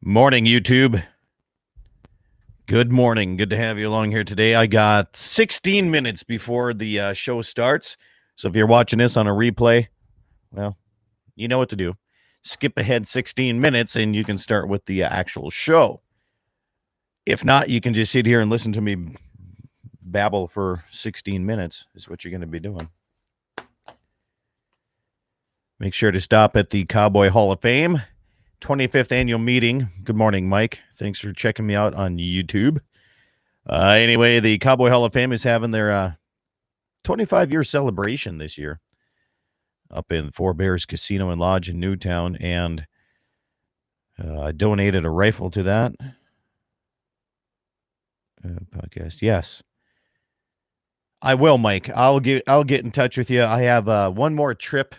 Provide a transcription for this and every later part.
Morning, YouTube. Good morning. Good to have you along here today. I got 16 minutes before the show starts. So if you're watching this on a replay, well, you know what to do. Skip ahead 16 minutes and you can start with the actual show. If not, you can just sit here and listen to me babble for 16 minutes, is what you're going to be doing. Make sure to stop at the Cowboy Hall of Fame. 25th annual meeting. Good morning, Mike. Thanks for checking me out on YouTube. Anyway, the Cowboy Hall of Fame is having their 25-year celebration this year up in Four Bears Casino and Lodge in Newtown, and I donated a rifle to that podcast. Yes, I will, Mike. I'll get in touch with you. I have one more trip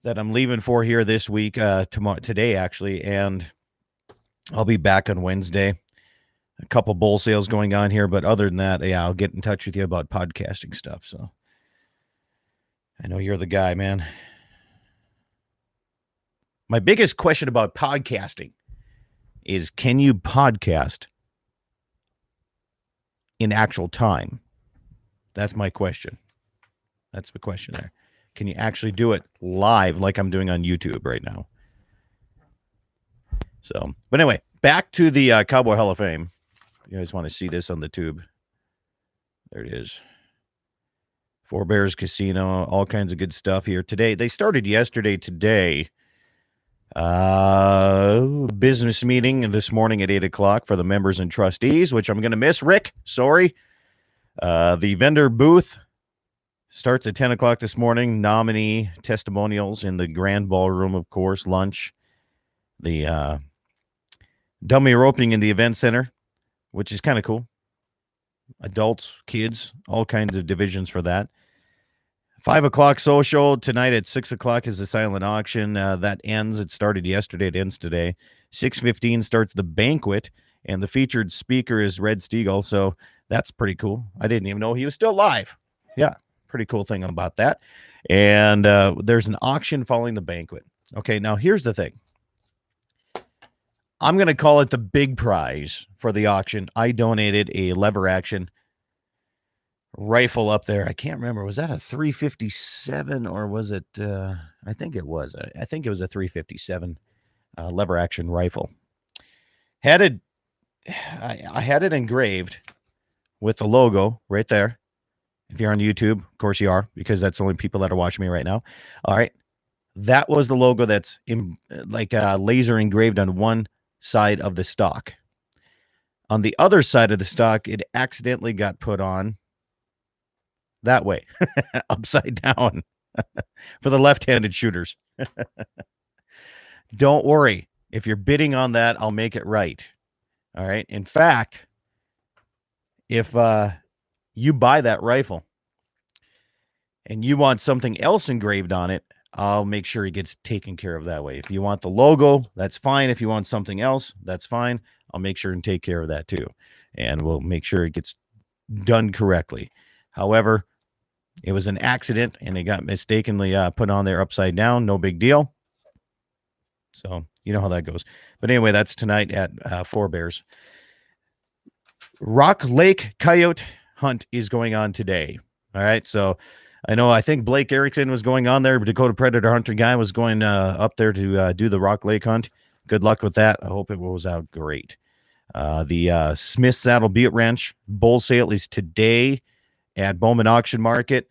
that I'm leaving for here this week, today actually, and I'll be back on Wednesday. A couple bull sales going on here, but other than that, yeah, I'll get in touch with you about podcasting stuff. So I know you're the guy, man. My biggest question about podcasting is, can you podcast in actual time? That's my question. That's the question there. Can you actually do it live like I'm doing on YouTube right now? So, but anyway, back to the Cowboy Hall of Fame. You guys want to see this on the tube? There it is. Four Bears Casino, all kinds of good stuff here today. They started yesterday. Today, business meeting this morning at 8 o'clock for the members and trustees, which I'm going to miss. Rick, sorry. The vendor booth starts at 10 o'clock this morning. Nominee testimonials in the grand ballroom, of course. Lunch. The dummy roping in the event center, which is kind of cool. Adults, kids, all kinds of divisions for that. 5 o'clock social. Tonight at 6 o'clock is the silent auction. That ends. It started yesterday. It ends today. 6:15 starts the banquet, and the featured speaker is Red Stiegel, so that's pretty cool. I didn't even know he was still alive. Yeah, pretty cool thing about that. And there's an auction following the banquet. Okay, now here's the thing. I'm going to call it the big prize for the auction. I donated a lever action rifle up there. I can't remember. Was that a 357 or was it? I think it was. I think it was a 357 lever action rifle. I had it engraved with the logo right there. If you're on YouTube, of course you are, because that's the only people that are watching me right now. All right. That was the logo that's laser engraved on one side of the stock. On the other side of the stock, it accidentally got put on that way, upside down for the left-handed shooters. Don't worry. If you're bidding on that, I'll make it right. All right. In fact, if you buy that rifle and you want something else engraved on it, I'll make sure it gets taken care of that way. If you want the logo, that's fine. If you want something else, that's fine. I'll make sure and take care of that too. And we'll make sure it gets done correctly. However, it was an accident and it got mistakenly put on there upside down. No big deal. So you know how that goes. But anyway, that's tonight at Four Bears. Rock Lake Coyote Hunt is going on today. All right. So I think Blake Erickson was going on there. Dakota Predator Hunter guy was going up there to do the Rock Lake hunt. Good luck with that. I hope it was out great. The Smith Saddle Butte Ranch bull sale is today at Bowman Auction Market.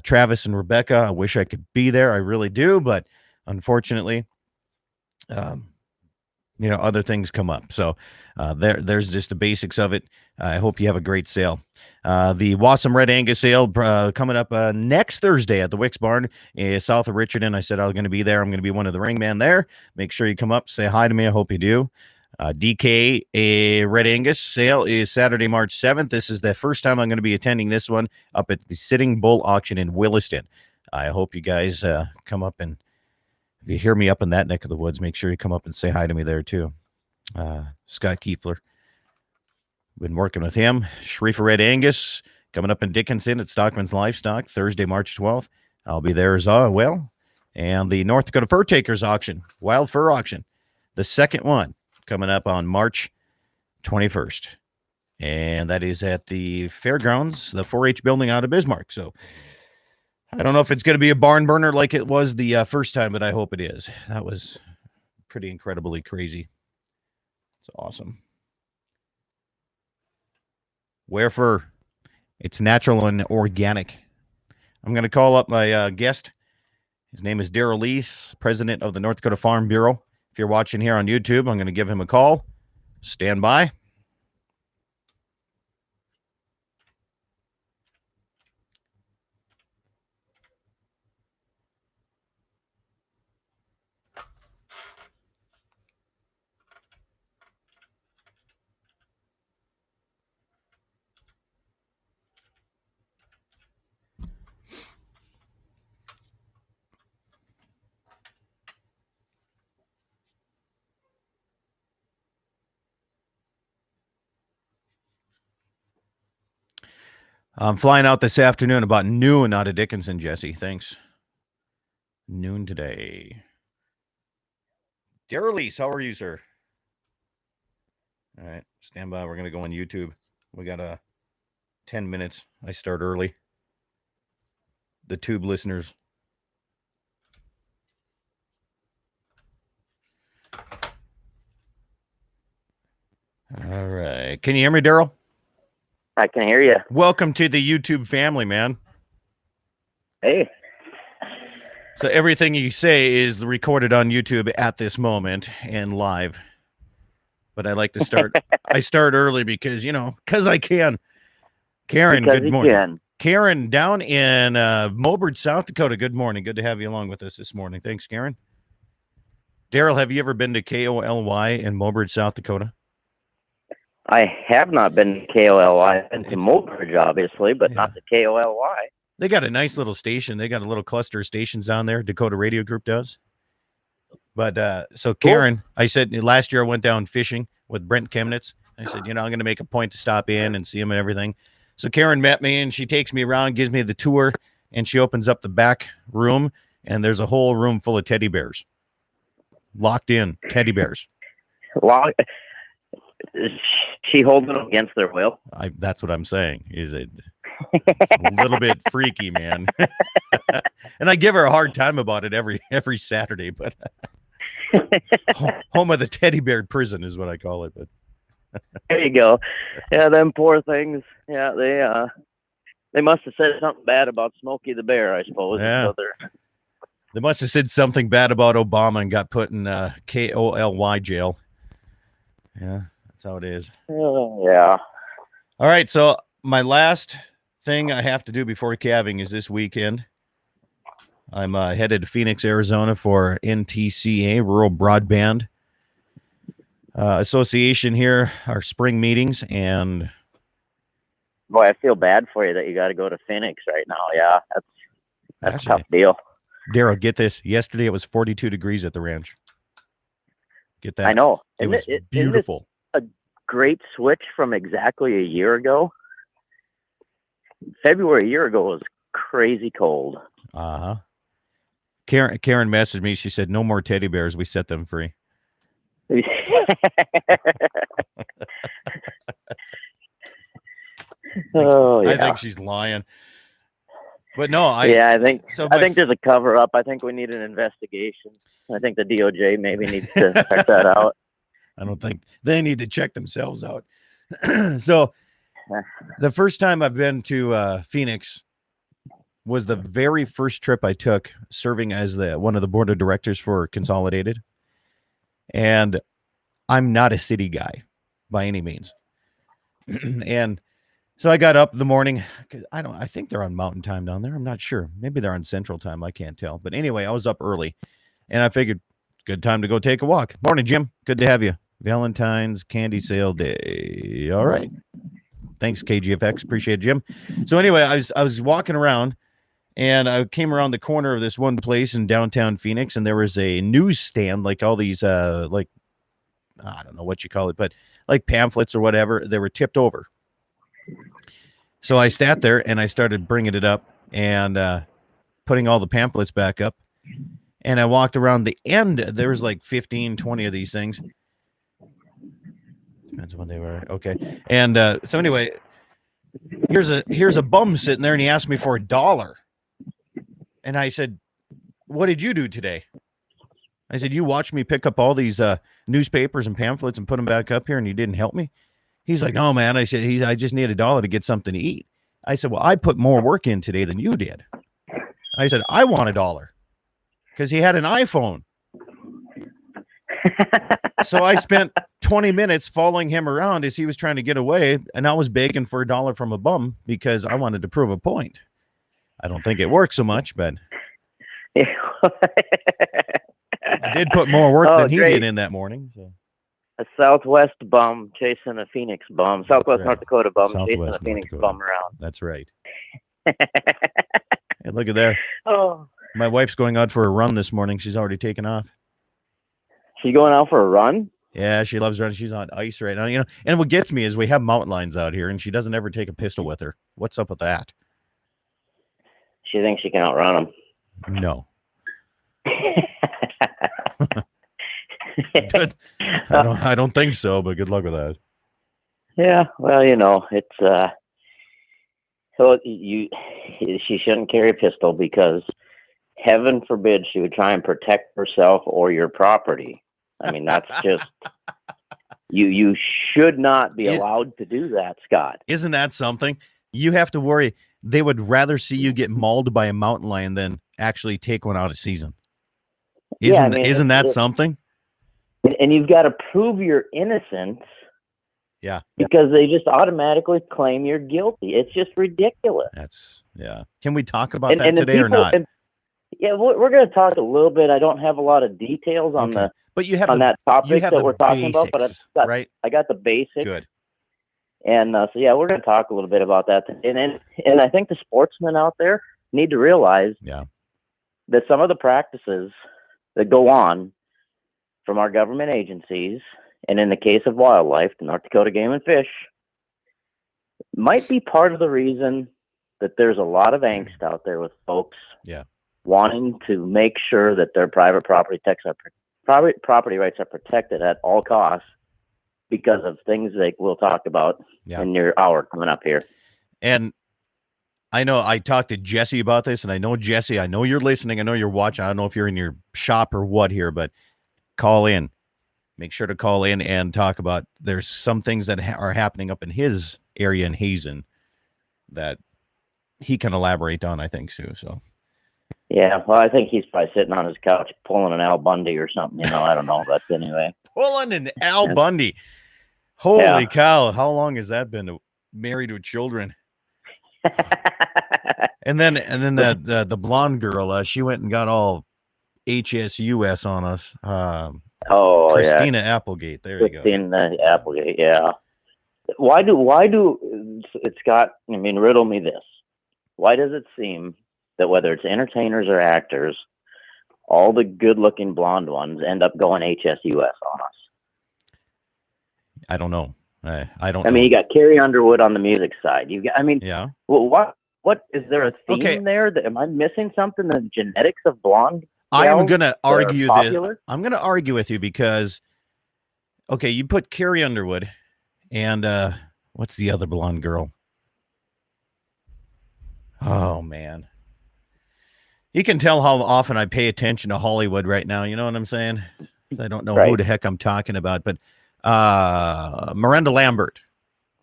Travis and Rebecca, I wish I could be there. I really do, but unfortunately, other things come up. So there's just the basics of it. I hope you have a great sale. The Wassum Red Angus sale coming up next Thursday at the Wicks Barn south of Richardson. I said I was going to be there. I'm going to be one of the ringmen there. Make sure you come up, say hi to me. I hope you do. DK Red Angus sale is Saturday, March 7th. This is the first time I'm going to be attending this one up at the Sitting Bull Auction in Williston. I hope you guys come up, and if you hear me up in that neck of the woods, make sure you come up and say hi to me there too. Scott Kiefler. Been working with him. Schriefer Red Angus coming up in Dickinson at Stockman's Livestock Thursday, March 12th. I'll be there as well. And the North Dakota Fur Takers auction, wild fur auction. The second one coming up on March 21st. And that is at the fairgrounds, the 4-H building out of Bismarck. So I don't know if it's going to be a barn burner like it was the first time, but I hope it is. That was pretty incredibly crazy. It's awesome. Wherefore, it's natural and organic. I'm going to call up my guest. His name is Daryl Lease, president of the North Dakota Farm Bureau. If you're watching here on YouTube, I'm going to give him a call. Stand by. I'm flying out this afternoon about noon out of Dickinson, Jesse. Thanks. Noon today. Daryl Lease, how are you, sir? All right, stand by. We're going to go on YouTube. We got 10 minutes. I start early. The tube listeners. All right. Can you hear me, Daryl? I can hear you. Welcome to the YouTube family, man. Hey. So everything you say is recorded on YouTube at this moment and live. But I like to start. I start early because I can. Karen, because good morning. Karen, down in Mulbert, South Dakota. Good morning. Good to have you along with us this morning. Thanks, Karen. Daryl, have you ever been to KOLY in Mulbert, South Dakota? I have not been to KOLY. I've been to Mulbridge, obviously, but not to KOLY. They got a nice little station. They got a little cluster of stations down there. Dakota Radio Group does. But so Karen, cool. I said last year I went down fishing with Brent Chemnitz. I said, I'm going to make a point to stop in and see him and everything. So Karen met me and she takes me around, gives me the tour, and she opens up the back room and there's a whole room full of teddy bears. Locked in teddy bears. Is she holding them against their will? That's what I'm saying. It's a little bit freaky, man. And I give her a hard time about it every Saturday, but home of the teddy bear prison is what I call it. But there you go. Yeah, them poor things. Yeah, they must have said something bad about Smokey the Bear, I suppose. Yeah. So they must have said something bad about Obama and got put in KOLY jail. Yeah. That's how it is. Yeah. All right. So my last thing I have to do before calving is this weekend. I'm headed to Phoenix, Arizona for NTCA, Rural Broadband Association here, our spring meetings. And boy, I feel bad for you that you got to go to Phoenix right now. Yeah, that's a tough deal. Daryl, get this. Yesterday it was 42 degrees at the ranch. Get that? I know. It was beautiful. A great switch from exactly a year ago. February a year ago was crazy cold. Uh-huh. Karen messaged me. She said, no more teddy bears. We set them free. I think she's lying. But no, I think there's a cover up. I think we need an investigation. I think the DOJ maybe needs to check that out. I don't think they need to check themselves out. So the first time I've been to Phoenix was the very first trip I took serving as one of the board of directors for Consolidated. And I'm not a city guy by any means. And so I got up in the morning. I think they're on mountain time down there. I'm not sure. Maybe they're on central time. I can't tell. But anyway, I was up early and I figured good time to go take a walk. Morning, Jim. Good to have you. Valentine's candy sale day. All right. Thanks, KGFX. Appreciate it, Jim. So anyway, I was walking around and I came around the corner of this one place in downtown Phoenix, and there was a newsstand, like all these like, I don't know what you call it, but like pamphlets or whatever. They were tipped over. So I sat there and I started bringing it up and putting all the pamphlets back up. And I walked around the end. There was like 15, 20 of these things. Depends on when they were. Okay. And so anyway, here's a bum sitting there, and he asked me for $1. And I said, "What did you do today?" I said, "You watched me pick up all these newspapers and pamphlets and put them back up here, and you didn't help me?" He's like, "No, man." I said, I just need $1 to get something to eat." I said, "Well, I put more work in today than you did." I said, "I want $1," because he had an iPhone. So I spent 20 minutes following him around as he was trying to get away, and I was begging for $1 from a bum because I wanted to prove a point. I don't think it works so much, but I did put more work than he did in that morning. So. A Southwest bum chasing a Phoenix bum. Southwest right. North Dakota bum Southwest chasing a North Phoenix Dakota. bum around. That's right. Hey, look at there. Oh. My wife's going out for a run this morning. She's already taken off. She's going out for a run? Yeah, she loves running. She's on ice right now. And what gets me is we have mountain lions out here, and she doesn't ever take a pistol with her. What's up with that? She thinks she can outrun them. No. Good. I don't think so, but good luck with that. Yeah, well, it's so she shouldn't carry a pistol because heaven forbid she would try and protect herself or your property. I mean, that's just you should not be allowed to do that, Scott. Isn't that something? You have to worry. They would rather see you get mauled by a mountain lion than actually take one out of season. Isn't that something? And you've got to prove your innocence. Yeah. Because they just automatically claim you're guilty. It's just ridiculous. Can we talk about that today or not? Yeah, we're going to talk a little bit. I don't have a lot of details on that topic that we're talking about, but I got the basics. Good. And so yeah, we're going to talk a little bit about that. And I think the sportsmen out there need to realize that some of the practices that go on from our government agencies, and in the case of wildlife, the North Dakota Game and Fish, might be part of the reason that there's a lot of angst out there with folks wanting to make sure that their private property rights are protected at all costs because of things like we'll talk about in your hour coming up here. And I know I talked to Jesse about this, and I know, Jesse, I know you're listening. I know you're watching. I don't know if you're in your shop or what here, but call in. Make sure to call in and talk about there's some things that are happening up in his area in Hazen that he can elaborate on, I think, Sue. So. Yeah, well, I think he's probably sitting on his couch pulling an Al Bundy or something. I don't know, but anyway. Pulling an Al Bundy. Holy cow. How long has that been married with children? and then the blonde girl, she went and got all HSUS on us. Christina Applegate. There you go. Christina Applegate, yeah. Why do Scott, riddle me this. Why does it seem that whether it's entertainers or actors, all the good-looking blonde ones end up going HSUS on us? I don't know. I don't know. You got Carrie Underwood on the music side. Well, what is there a theme there? Am I missing something? The genetics of blonde? I'm going to argue this. I'm going to argue with you because, you put Carrie Underwood and what's the other blonde girl? Oh, man. You can tell how often I pay attention to Hollywood right now. You know what I'm saying? I don't know who the heck I'm talking about, but Miranda Lambert.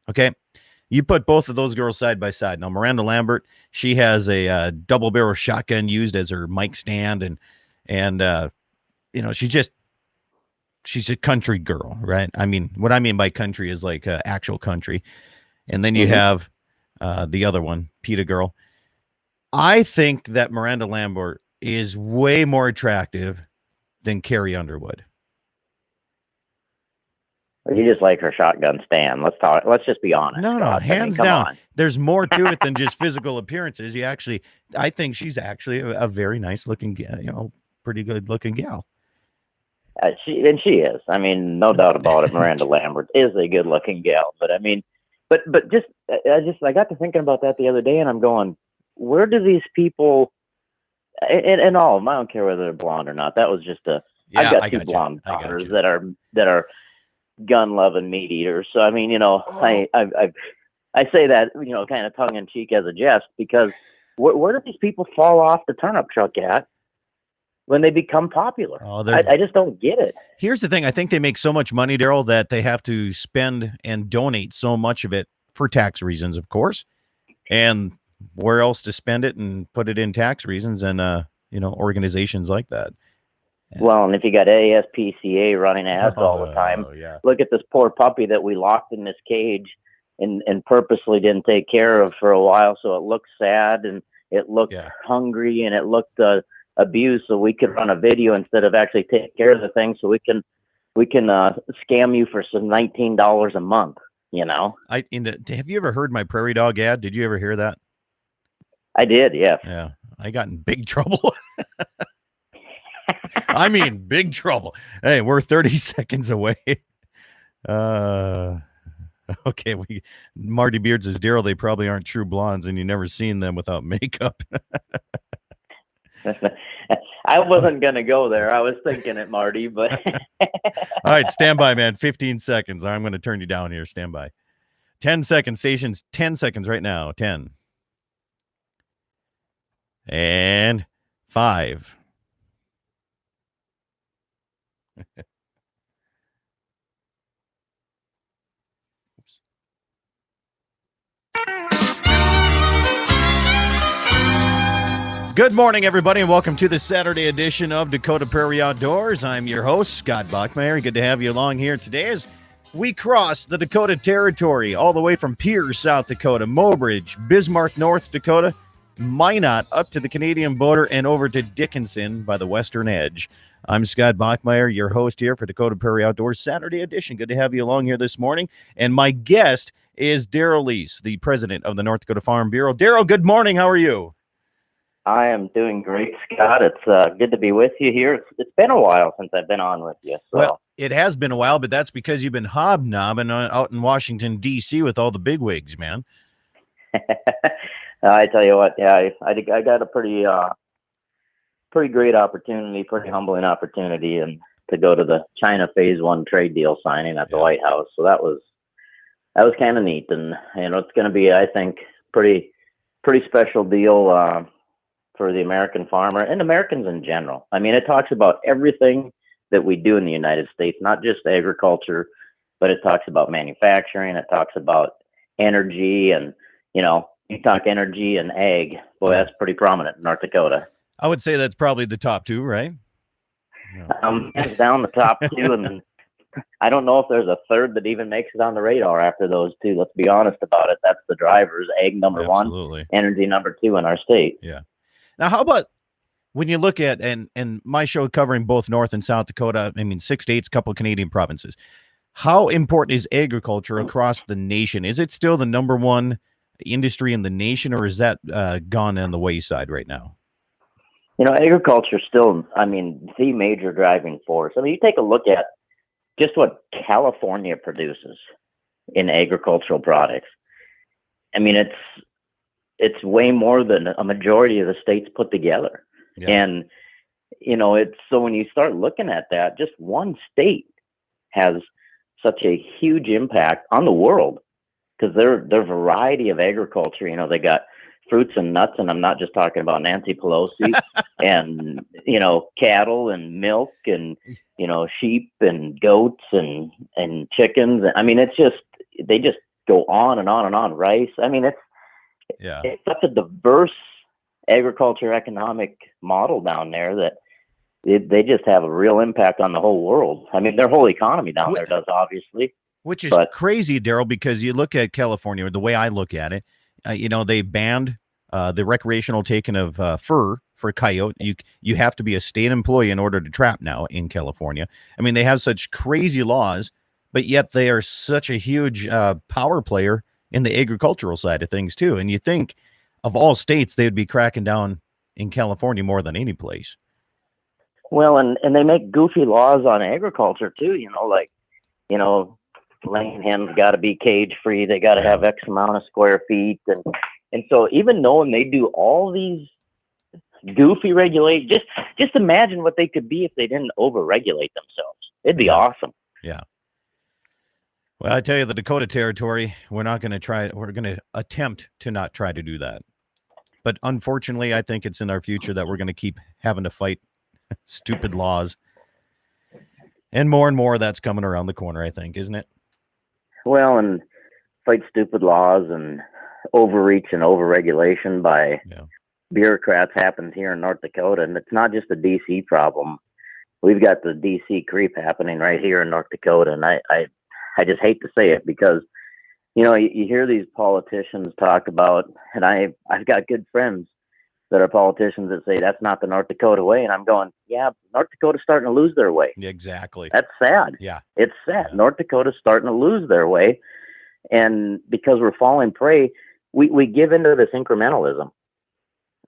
Okay. You put both of those girls side by side. Now, Miranda Lambert, she has a double barrel shotgun used as her mic stand. And she's a country girl, right? What I mean by country is like actual country. And then you have the other one, PETA girl. I think that Miranda Lambert is way more attractive than Carrie Underwood. You just like her shotgun stand. Let's just be honest. No, hands down. On. There's more to it than just physical appearances. I think she's actually a very nice looking, pretty good looking gal. She is. No doubt about it. Miranda Lambert is a good looking gal. But I got to thinking about that the other day, and I'm going, where do these people? And all of them, I don't care whether they're blonde or not. That was just I've got two blonde daughters that are gun-loving meat eaters. So I mean, I say that, kind of tongue in cheek as a jest, because where do these people fall off the turnip truck at when they become popular? I just don't get it. Here's the thing. I think they make so much money, Daryl, that they have to spend and donate so much of it for tax reasons, of course. And where else to spend it and put it in tax reasons and, organizations like that. Well, and if you got ASPCA running ads all the time, look at this poor puppy that we locked in this cage and purposely didn't take care of for a while. So it looked sad and it looked hungry and it looked abused. So we could run a video instead of actually taking care of the thing. So we can scam you for some $19 a month, Have you ever heard my prairie dog ad? Did you ever hear that? I did. Yeah. Yeah. I got in big trouble. I mean, big trouble. Hey, we're 30 seconds away. Okay, Marty Beard says, Daryl, they probably aren't true blondes, and you never seen them without makeup. I wasn't going to go there. I was thinking it, Marty, but. All right, stand by, man. 15 seconds. I'm going to turn you down here. Stand by. 10 seconds. Stations, 10 seconds right now. 10. And 5. Good morning, everybody, and welcome to the Saturday edition of Dakota Prairie Outdoors. I'm your host, Scott Bachmeyer. Good to have you along here today as we cross the Dakota Territory all the way from Pierre, South Dakota, Mobridge, Bismarck, North Dakota, Minot, up to the Canadian border and over to Dickinson by the western edge. I'm Scott Bachmeyer, your host here for Dakota Prairie Outdoors Saturday edition. Good to have you along here this morning. And my guest is Daryl Lease, the president of the North Dakota Farm Bureau. Daryl, good morning. How are you? I am doing great, Scott. It's good to be with you here. It's been a while since I've been on with you. So. Well, it has been a while, but that's because you've been hobnobbing out in Washington, D.C. with all the bigwigs, man. I tell you what, I got a pretty great opportunity, pretty humbling opportunity, and to go to the China Phase 1 trade deal signing at the White House. So that was kind of neat, and it's going to be, I think, pretty special deal for the American farmer and Americans in general. I mean, it talks about everything that we do in the United States, not just agriculture, but it talks about manufacturing. It talks about energy, and you talk energy and ag. Boy, that's pretty prominent in North Dakota. I would say that's probably the top two, right? Hands down the top two, and I don't know if there's a third that even makes it on the radar after those two. Let's be honest about it. That's the drivers. Ag number one, energy number two in our state. Yeah. Now, how about when you look at, and my show covering both North and South Dakota, 6 states, couple of Canadian provinces, how important is agriculture across the nation? Is it still the number one industry in the nation, or is that gone on the wayside right now? Agriculture is still, the major driving force. You take a look at just what California produces in agricultural products. It's way more than a majority of the states put together. Yeah. And, it's so when you start looking at that, just one state has such a huge impact on the world because their variety of agriculture, they got fruits and nuts, and I'm not just talking about Nancy Pelosi and, cattle and milk and, sheep and goats and chickens. It's just, they just go on and on and on. Rice. It's such a diverse agriculture economic model down there that they just have a real impact on the whole world. Their whole economy down there does, obviously. Which is crazy, Daryl, because you look at California, the way I look at it, they banned the recreational taking of fur for coyote. You have to be a state employee in order to trap now in California. They have such crazy laws, but yet they are such a huge power player in the agricultural side of things too. And you think of all states, they would be cracking down in California more than any place. Well, and they make goofy laws on agriculture too, laying hens got to be cage free. They got to have X amount of square feet. And so even knowing they do all these goofy regulate. Just imagine what they could be if they didn't overregulate themselves. It'd be awesome. Yeah. Well, I tell you, the Dakota Territory, we're going to attempt to not try to do that. But unfortunately, I think it's in our future that we're going to keep having to fight stupid laws. And more that's coming around the corner, I think, isn't it? Well, and fight stupid laws and overreach and overregulation by bureaucrats happens here in North Dakota. And it's not just a DC problem. We've got the DC creep happening right here in North Dakota. And I just hate to say it because, you know, you hear these politicians talk about, and I've got good friends that are politicians that say that's not the North Dakota way. And I'm going, yeah, North Dakota's starting to lose their way. Exactly. That's sad. Yeah. It's sad. Yeah. North Dakota's starting to lose their way. And because we're falling prey, we give into this incrementalism.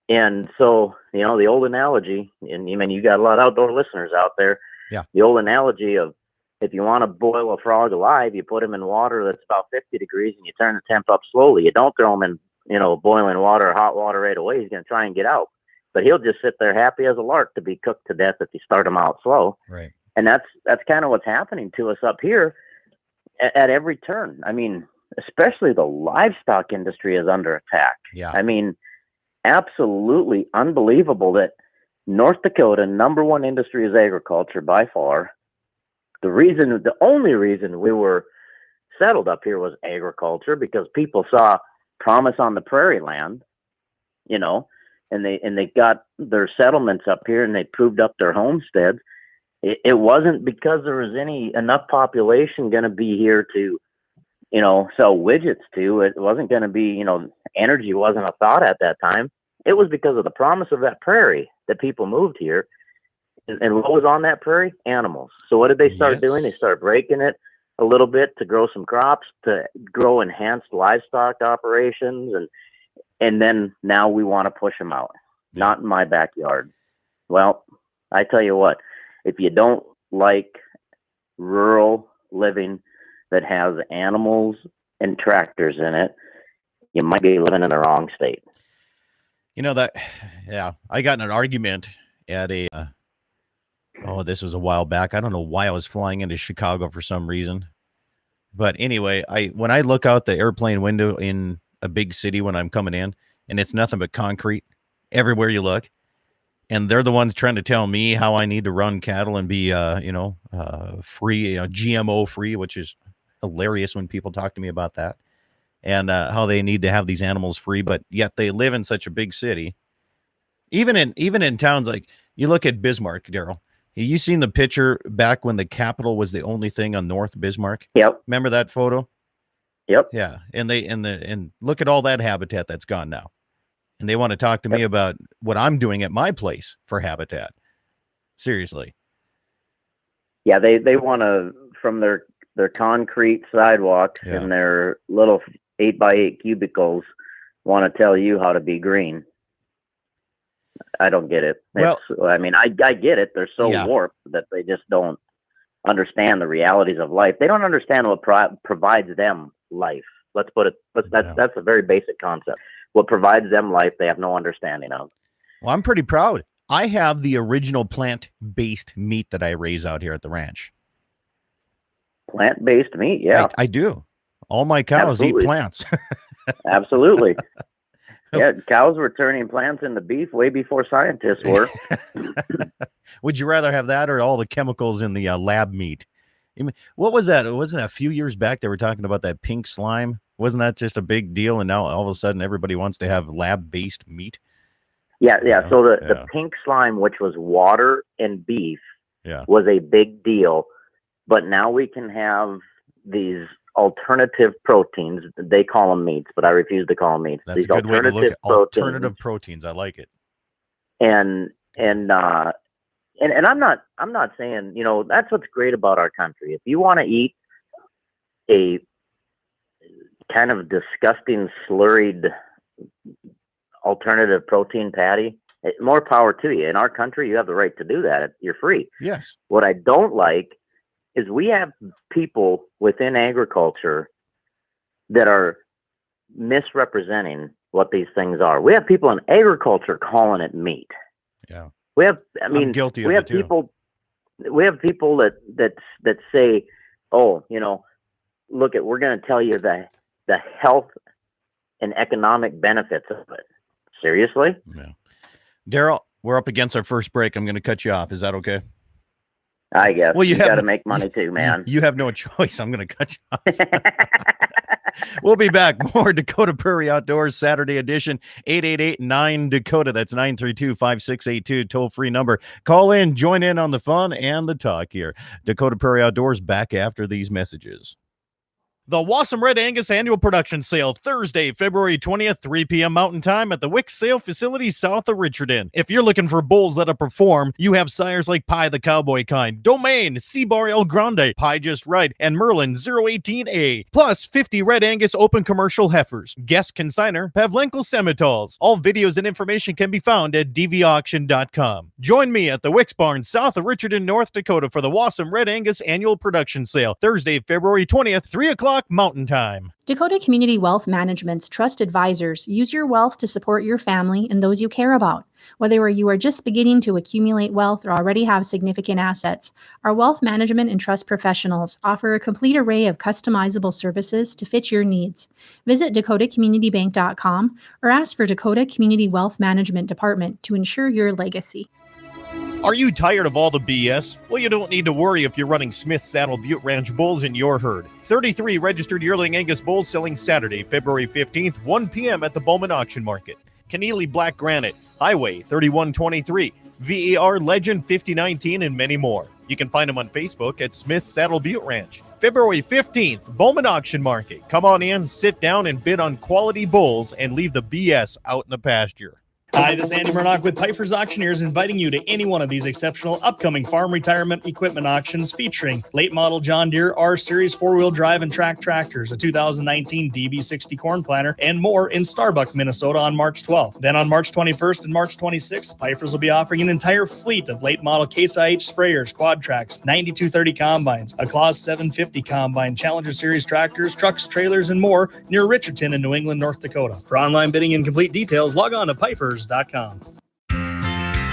And so, you know, the old analogy, and I mean, you got a lot of outdoor listeners out there. Yeah. The old analogy of if you want to boil a frog alive, you put him in water that's about 50 degrees and you turn the temp up slowly. You don't throw him in, you know, boiling water or hot water right away. He's going to try and get out. But he'll just sit there happy as a lark to be cooked to death if you start him out slow. Right. And that's kind of what's happening to us up here at every turn. I mean, especially the livestock industry is under attack. Yeah. I mean, absolutely unbelievable that North Dakota, number one industry is agriculture by far. The only reason we were settled up here was agriculture because people saw promise on the prairie land, you know, and they got their settlements up here and they proved up their homesteads. It wasn't because there was enough population going to be here to, you know, sell widgets to. It wasn't going to be, you know, energy wasn't a thought at that time. It was because of the promise of that prairie that people moved here. And what was on that prairie? Animals. So what did they start doing? They started breaking it a little bit to grow some crops, to grow enhanced livestock operations. And then now we want to push them out. Not in my backyard. Well, I tell you what, if you don't like rural living that has animals and tractors in it, you might be living in the wrong state. You know that, I got in an argument at this was a while back. I don't know why I was flying into Chicago for some reason. But anyway, when I look out the airplane window in a big city when I'm coming in, and it's nothing but concrete everywhere you look, and they're the ones trying to tell me how I need to run cattle and be, free, GMO free, which is hilarious when people talk to me about that, and how they need to have these animals free, but yet they live in such a big city. Even in towns like, you look at Bismarck, Daryl. You seen the picture back when the Capitol was the only thing on North Bismarck? Yep. Remember that photo? Yep. Yeah. And look at all that habitat that's gone now. And they want to talk to me about what I'm doing at my place for habitat. Seriously. Yeah, they want to, from their concrete sidewalks and their little 8x8 cubicles, want to tell you how to be green. I don't get it. I mean, I get it. They're so warped that they just don't understand the realities of life. They don't understand what provides them life. Let's put it. That's a very basic concept. What provides them life, they have no understanding of. Well, I'm pretty proud. I have the original plant-based meat that I raise out here at the ranch. Plant-based meat, yeah. I do. All my cows eat plants. Absolutely. Yeah, cows were turning plants into beef way before scientists were. Would you rather have that or all the chemicals in the lab meat? What was that? Wasn't it a few years back they were talking about that pink slime? Wasn't that just a big deal? And now all of a sudden everybody wants to have lab-based meat? Yeah. So the pink slime, which was water and beef, was a big deal. But now we can have these alternative proteins. They call them meats, but I refuse to call them meats. That's a good way to look at alternative proteins. I like it. And I'm not saying, you know, that's what's great about our country. If you want to eat a kind of disgusting, slurried alternative protein patty, more power to you. In our country, you have the right to do that. You're free. Yes. What I don't like is we have people within agriculture that are misrepresenting what these things are. We have people in agriculture calling it meat. Yeah. I'm guilty of we it have too. people that say, oh, look we're going to tell you the health and economic benefits of it. Seriously? Yeah. Daryl, we're up against our first break. I'm going to cut you off. Is that okay? I guess. Well, you got to make money too, man. You have no choice. I'm going to cut you off. We'll be back. More Dakota Prairie Outdoors Saturday edition, 888-9-DAKOTA. That's 932-5682, toll-free number. Call in, join in on the fun and the talk here. Dakota Prairie Outdoors back after these messages. The Wassum Red Angus Annual Production Sale, Thursday, February 20th, 3 p.m. Mountain Time at the Wick Sale Facility south of Richardson. If you're looking for bulls that'll perform, you have sires like Pie the Cowboy Kind, Domain, Seabar El Grande, Pie Just Right, and Merlin 018A, plus 50 Red Angus open commercial heifers. Guest consigner, Pavlenko Semitols. All videos and information can be found at dvauction.com. Join me at the Wicks Barn south of Richardson, North Dakota for the Wassum Red Angus Annual Production Sale, Thursday, February 20th, 3 o'clock Mountain Time. Dakota Community Wealth Management's trust advisors use your wealth to support your family and those you care about. Whether you are just beginning to accumulate wealth or already have significant assets, our wealth management and trust professionals offer a complete array of customizable services to fit your needs. Visit dakotacommunitybank.com or ask for Dakota Community Wealth Management Department to ensure your legacy. Are you tired of all the BS? Well, you don't need to worry if you're running Smith's Saddle Butte Ranch bulls in your herd. 33 registered yearling Angus bulls selling Saturday, February 15th, 1 p.m. at the Bowman Auction Market. Keneally Black Granite, Highway 3123, VAR Legend 5019, and many more. You can find them on Facebook at Smith's Saddle Butte Ranch. February 15th, Bowman Auction Market. Come on in, sit down, and bid on quality bulls and leave the BS out in the pasture. Hi, this is Andy Murdoch with Piper's Auctioneers, inviting you to any one of these exceptional upcoming farm retirement equipment auctions featuring late model John Deere R-Series 4-wheel drive and track tractors, a 2019 DB60 corn planter, and more in Starbuck, Minnesota on March 12th. Then on March 21st and March 26th, Piper's will be offering an entire fleet of late model Case IH sprayers, quad tracks, 9230 combines, a Claas 750 combine, Challenger Series tractors, trucks, trailers, and more near Richardson in New England, North Dakota. For online bidding and complete details, log on to Piper's.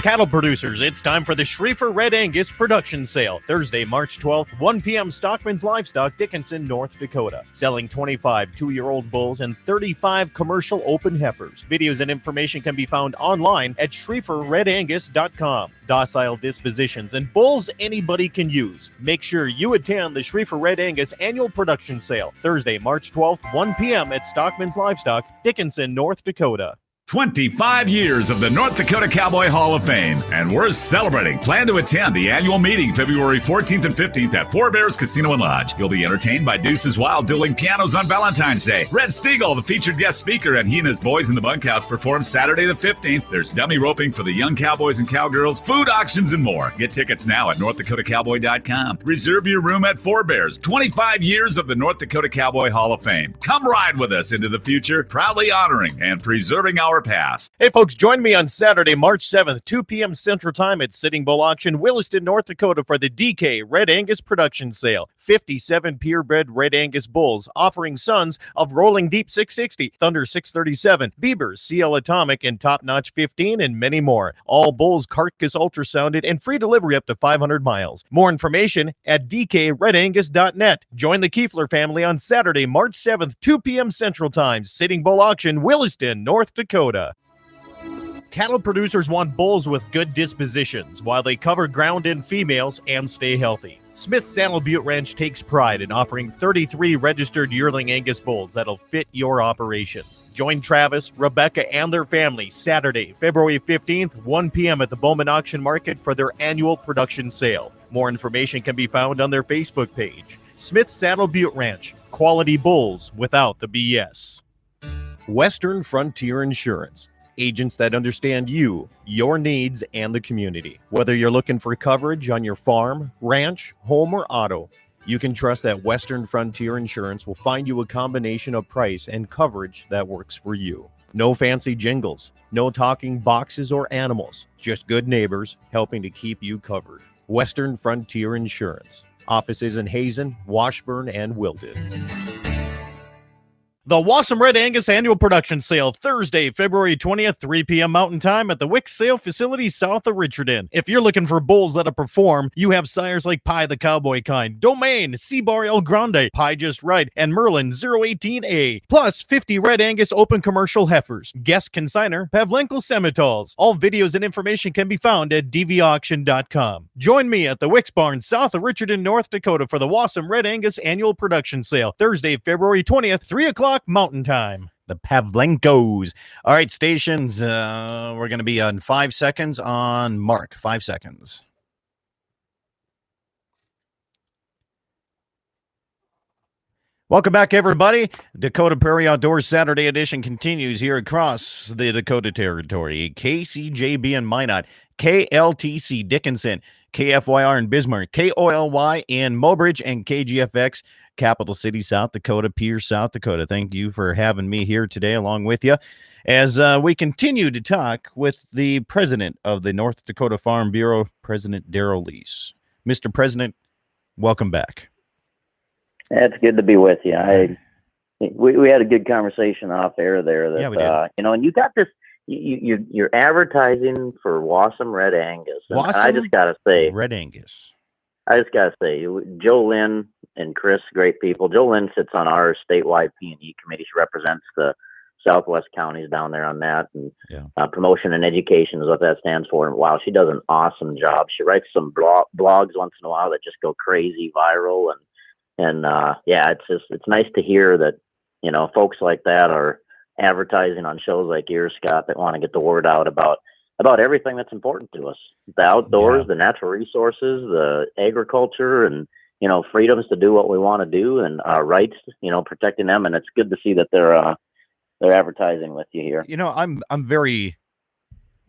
Cattle producers, it's time for the Schriefer Red Angus Production Sale, Thursday, March 12th, 1 p.m. Stockman's Livestock, Dickinson, North Dakota. Selling 25 2-year-old bulls and 35 commercial open heifers. Videos and information can be found online at SchrieferRedAngus.com. Docile dispositions and bulls anybody can use. Make sure you attend the Schriefer Red Angus Annual Production Sale, Thursday, March 12th, 1 p.m. at Stockman's Livestock, Dickinson, North Dakota. 25 years of the North Dakota Cowboy Hall of Fame, and we're celebrating. Plan to attend the annual meeting February 14th and 15th at Four Bears Casino and Lodge. You'll be entertained by Deuce's Wild dueling pianos on Valentine's Day. Red Stiegel, the featured guest speaker, and he and his boys in the bunkhouse perform Saturday the 15th. There's dummy roping for the young cowboys and cowgirls, food auctions, and more. Get tickets now at NorthDakotaCowboy.com. Reserve your room at Four Bears. 25 years of the North Dakota Cowboy Hall of Fame. Come ride with us into the future, proudly honoring and preserving our past. Hey folks, join me on Saturday, March 7th, 2 p.m. Central Time at Sitting Bull Auction, Williston, North Dakota for the DK Red Angus Production Sale. 57 purebred Red Angus bulls offering sons of Rolling Deep 660, Thunder 637, Beavers, CL Atomic, and Top Notch 15, and many more. All bulls carcass ultrasounded and free delivery up to 500 miles. More information at dkredangus.net. Join the Kiefler family on Saturday, March 7th, 2 p.m. Central Time, Sitting Bull Auction, Williston, North Dakota. Cattle producers want bulls with good dispositions while they cover ground in females and stay healthy. Smith's Saddle Butte Ranch takes pride in offering 33 registered yearling Angus bulls that'll fit your operation. Join Travis, Rebecca, and their family Saturday, February 15th, 1 p.m. at the Bowman Auction Market for their annual production sale. More information can be found on their Facebook page. Smith's Saddle Butte Ranch, quality bulls without the BS. Western Frontier Insurance. Agents that understand you, your needs, and the community. Whether you're looking for coverage on your farm, ranch, home, or auto, you can trust that Western Frontier Insurance will find you a combination of price and coverage that works for you. No fancy jingles, no talking boxes or animals, just good neighbors helping to keep you covered. Western Frontier Insurance. Offices in Hazen, Washburn, and Wilton. The Wassum Red Angus Annual Production Sale, Thursday, February 20th, 3 p.m. Mountain Time at the Wick Sale Facility south of Richardson. If you're looking for bulls that'll perform, you have sires like Pie the Cowboy Kind, Domain, Seabar El Grande, Pie Just Right, and Merlin 018A, plus 50 Red Angus open commercial heifers. Guest consigner, Pavlenko Semitols. All videos and information can be found at dvauction.com. Join me at the Wicks Barn south of Richardson, North Dakota for the Wassum Red Angus Annual Production Sale, Thursday, February 20th, 3 o'clock Mountain Time. The Pavlenkos. All right, stations. We're going to be on 5 seconds on Mark. 5 seconds. Welcome back, everybody. Dakota Prairie Outdoors Saturday edition continues here across the Dakota Territory. KCJB in Minot, KLTC Dickinson, KFYR in Bismarck, KOLY in Mobridge, and KGFX Capital City, South Dakota, Pierce, South Dakota. Thank you for having me here today along with you as we continue to talk with the president of the North Dakota Farm Bureau, President Daryl Lease. Mr. President, welcome back. It's good to be with you. We had a good conversation off air there. That, we did. And you got this. You're advertising for Wassum Red Angus. And Wassum I just gotta say, Red Angus. Joe Lynn and Chris, great people. Joe Lynn sits on our statewide P&E committee. She represents the Southwest counties down there on that, and promotion and education is what that stands for. And wow, she does an awesome job. She writes some blogs once in a while that just go crazy viral, and it's nice to hear that folks like that are advertising on shows like yours, Scott, that want to get the word out about everything that's important to us: the outdoors, the natural resources, the agriculture, and freedoms to do what we want to do, and our rights, protecting them. And it's good to see that they're advertising with you here. I'm very,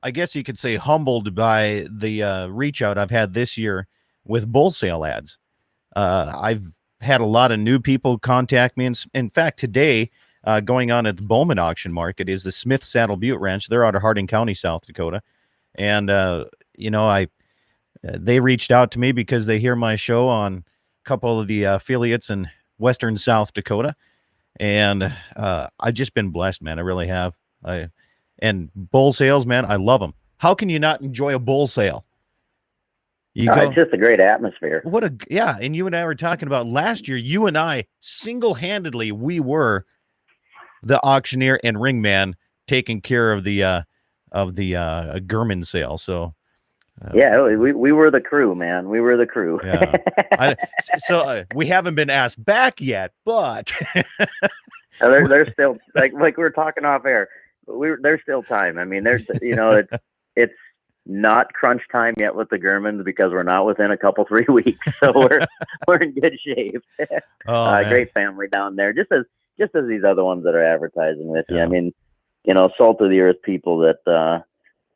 I guess you could say, humbled by the reach out I've had this year with bull sale ads. I've had a lot of new people contact me. And in fact, today, going on at the Bowman Auction Market is the Smith Saddle Butte Ranch. They're out of Harding County, South Dakota. And, they reached out to me because they hear my show on a couple of the affiliates in Western South Dakota. And I've just been blessed, man. I really have. And bull sales, man, I love them. How can you not enjoy a bull sale? It's just a great atmosphere. And you and I were talking about last year, you and I single-handedly, we were the auctioneer and ringman taking care of the German sale. So we were the crew, man. We were the crew. We haven't been asked back yet, but there's still like we were talking off air. There's still time. I mean, there's it's not crunch time yet with the Germans because we're not within a couple 3 weeks, so we're in good shape. Great family down there, just as these other ones that are advertising with you. I mean, salt of the earth people that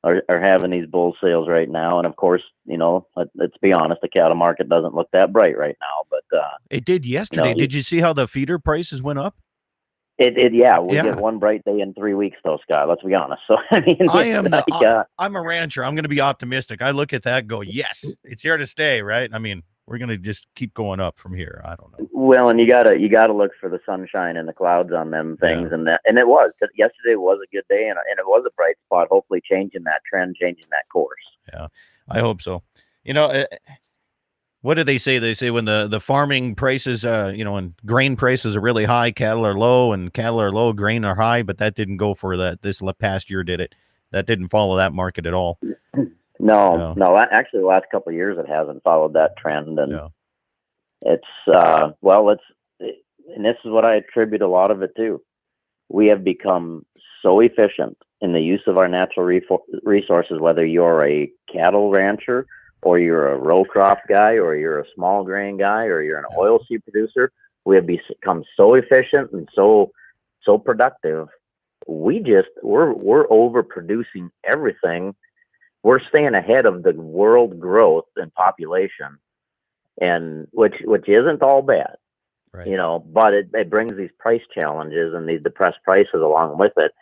are having these bull sales right now, and of course, let's be honest, the cattle market doesn't look that bright right now. But it did yesterday. Did you see how the feeder prices went up? We get one bright day in 3 weeks, though, Scott. Let's be honest. So I mean, I'm a rancher. I'm going to be optimistic. I look at that and go, yes, it's here to stay, right? I mean, we're going to just keep going up from here. I don't know. Well, and you gotta look for the sunshine and the clouds on them things, and it was. Yesterday was a good day, and it was a bright spot. Hopefully, changing that trend, changing that course. Yeah, I hope so. What do they say? They say when the farming prices, when grain prices are really high, cattle are low, and cattle are low, grain are high. But that didn't go for that. This past year did it. That didn't follow that market at all. No. Actually, the last couple of years it hasn't followed that trend, and it's and this is what I attribute a lot of it to. We have become so efficient in the use of our natural resources, whether you're a cattle rancher or you're a row crop guy or you're a small grain guy or you're an oilseed producer. We have become so efficient and so productive. We're overproducing everything. We're staying ahead of the world growth in population, and which isn't all bad, right. But it brings these price challenges and these depressed prices along with it.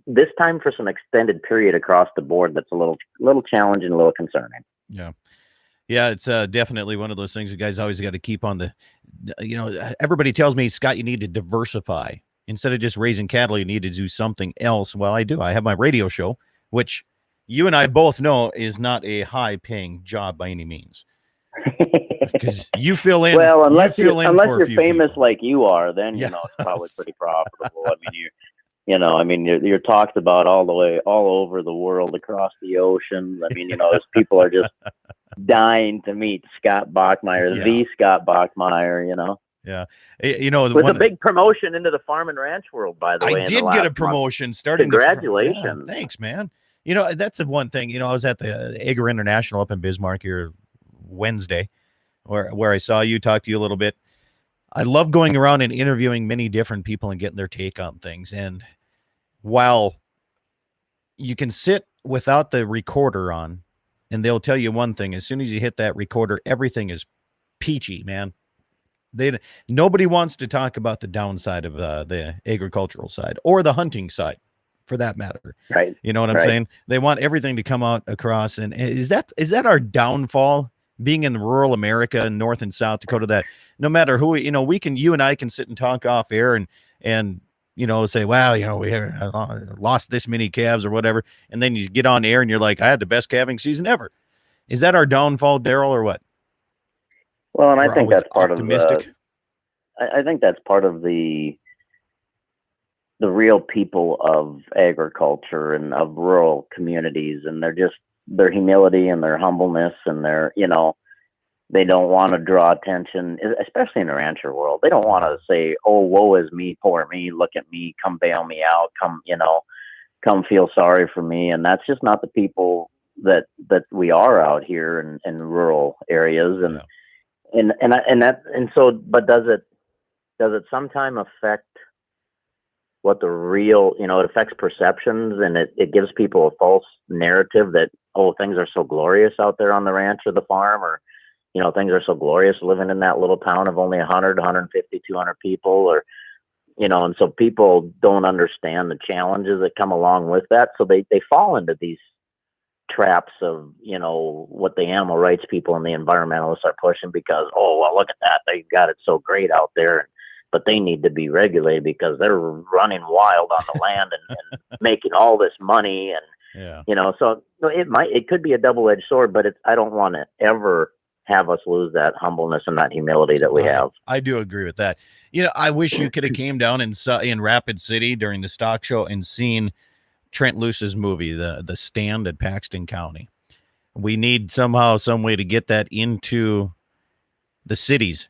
This time for some extended period across the board, that's a little challenging, a little concerning. Yeah, it's definitely one of those things you guys always got to keep on the, everybody tells me, Scott, you need to diversify. instead of just raising cattle, you need to do something else. Well, I do. I have my radio show, which you and I both know is not a high-paying job by any means. Because you fill in. Well, unless for you're a few famous people. like you are, then you know it's probably pretty profitable. I mean, you're talked about all over the world, across the oceans. I mean, those people are just dying to meet Scott Bachmeyer, the Scott Bachmeyer. Yeah, with a big promotion into the farm and ranch world, by the way. I did get a promotion starting. Congratulations! Thanks, man. That's the one thing. I was at the Agri International up in Bismarck here Wednesday, where I saw you, talk to you a little bit. I love going around and interviewing many different people and getting their take on things. And while you can sit without the recorder on, and they'll tell you one thing, as soon as you hit that recorder, everything is peachy, man. Nobody wants to talk about the downside of the agricultural side or the hunting side, for that matter. Right. You know what I'm saying? They want everything to come out across. And is that our downfall, being in rural America and North and South Dakota, that no matter who, you and I can sit and talk off air and say, wow, we lost this many calves or whatever. And then you get on air and you're like, I had the best calving season ever. Is that our downfall, Daryl, or what? Well, and I think that's part of I think that's part of the real people of agriculture and of rural communities, and their humility and their humbleness and their, they don't want to draw attention, especially in the rancher world. They don't want to say, oh, woe is me, poor me, look at me, come bail me out, come feel sorry for me. And that's just not the people that we are out here in rural areas. But does it sometime affect what the real, it affects perceptions, and it gives people a false narrative that, oh, things are so glorious out there on the ranch or the farm, or, things are so glorious living in that little town of only 100, 150, 200 people, or, and so people don't understand the challenges that come along with that. So they fall into these traps of, what the animal rights people and the environmentalists are pushing, because, oh, well, look at that. They got it so great out there, but they need to be regulated because they're running wild on the land and making all this money. And, so it could be a double-edged sword, but I don't want to ever have us lose that humbleness and that humility that we have. I do agree with that. I wish you could have came down in Rapid City during the stock show and seen Trent Luce's movie, the Stand at Paxton County. We need somehow, some way to get that into the cities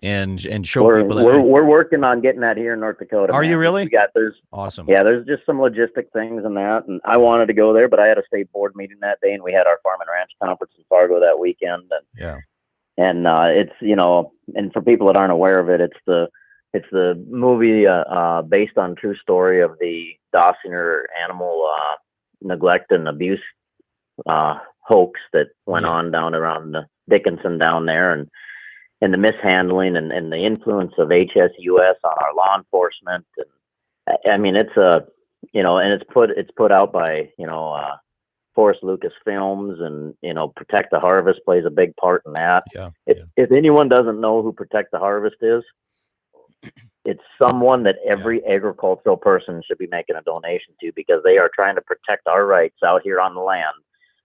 and show people that we're working on getting that here in North Dakota. Are you really? There's awesome. Yeah, there's just some logistic things in that, and I wanted to go there, but I had a state board meeting that day, and we had our farm and ranch conference in Fargo that weekend. And it's and for people that aren't aware of it, it's the movie based on true story of the Dossier animal neglect and abuse hoax that went on down around Dickinson down there, and the mishandling and the influence of HSUS on our law enforcement. And I mean, it's and it's put out by, Forrest Lucas Films, and, Protect the Harvest plays a big part in that. If anyone doesn't know who Protect the Harvest is, it's someone that every agricultural person should be making a donation to, because they are trying to protect our rights out here on the land,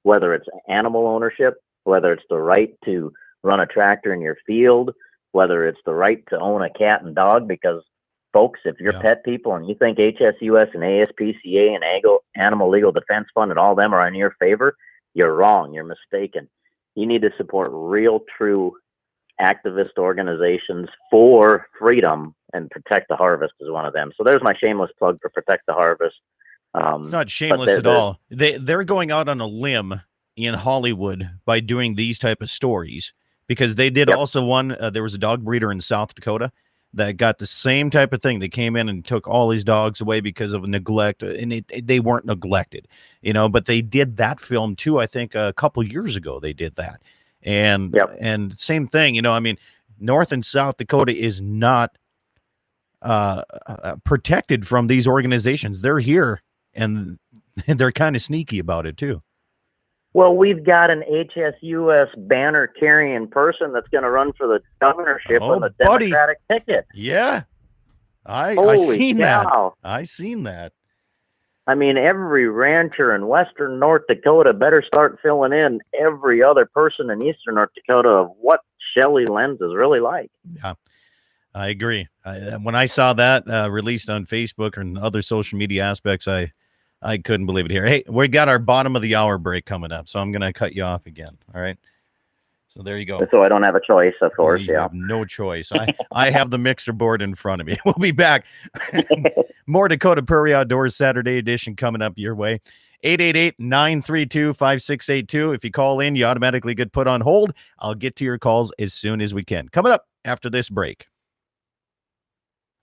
whether it's animal ownership, whether it's the right to run a tractor in your field, whether it's the right to own a cat and dog. Because, folks, if you're pet people and you think HSUS and ASPCA and Animal Legal Defense Fund and all them are in your favor, you're wrong. You're mistaken. You need to support real, true activist organizations for freedom, and Protect the Harvest is one of them. So there's my shameless plug for Protect the Harvest. It's not shameless at all. They're going out on a limb in Hollywood by doing these type of stories, because they did also one. There was a dog breeder in South Dakota that got the same type of thing. They came in and took all these dogs away because of neglect, and they weren't neglected, but they did that film too. I think a couple years ago they did that. And same thing, I mean, North and South Dakota is not protected from these organizations. They're here, and they're kind of sneaky about it too. Well, we've got an HSUS banner carrying person that's going to run for the governorship on the Democratic ticket. Yeah. I seen cow. that. I seen that. I mean, every rancher in western North Dakota better start filling in every other person in eastern North Dakota of what Shelly Lens is really like. Yeah, I agree. When I saw that released on Facebook and other social media aspects, I couldn't believe it here. Hey, we got our bottom of the hour break coming up, so I'm going to cut you off again. All right. So there you go. So I don't have a choice, of course. You have no choice. I have the mixer board in front of me. We'll be back. More Dakota Prairie Outdoors Saturday edition coming up your way. 888-932-5682. If you call in, you automatically get put on hold. I'll get to your calls as soon as we can. Coming up after this break.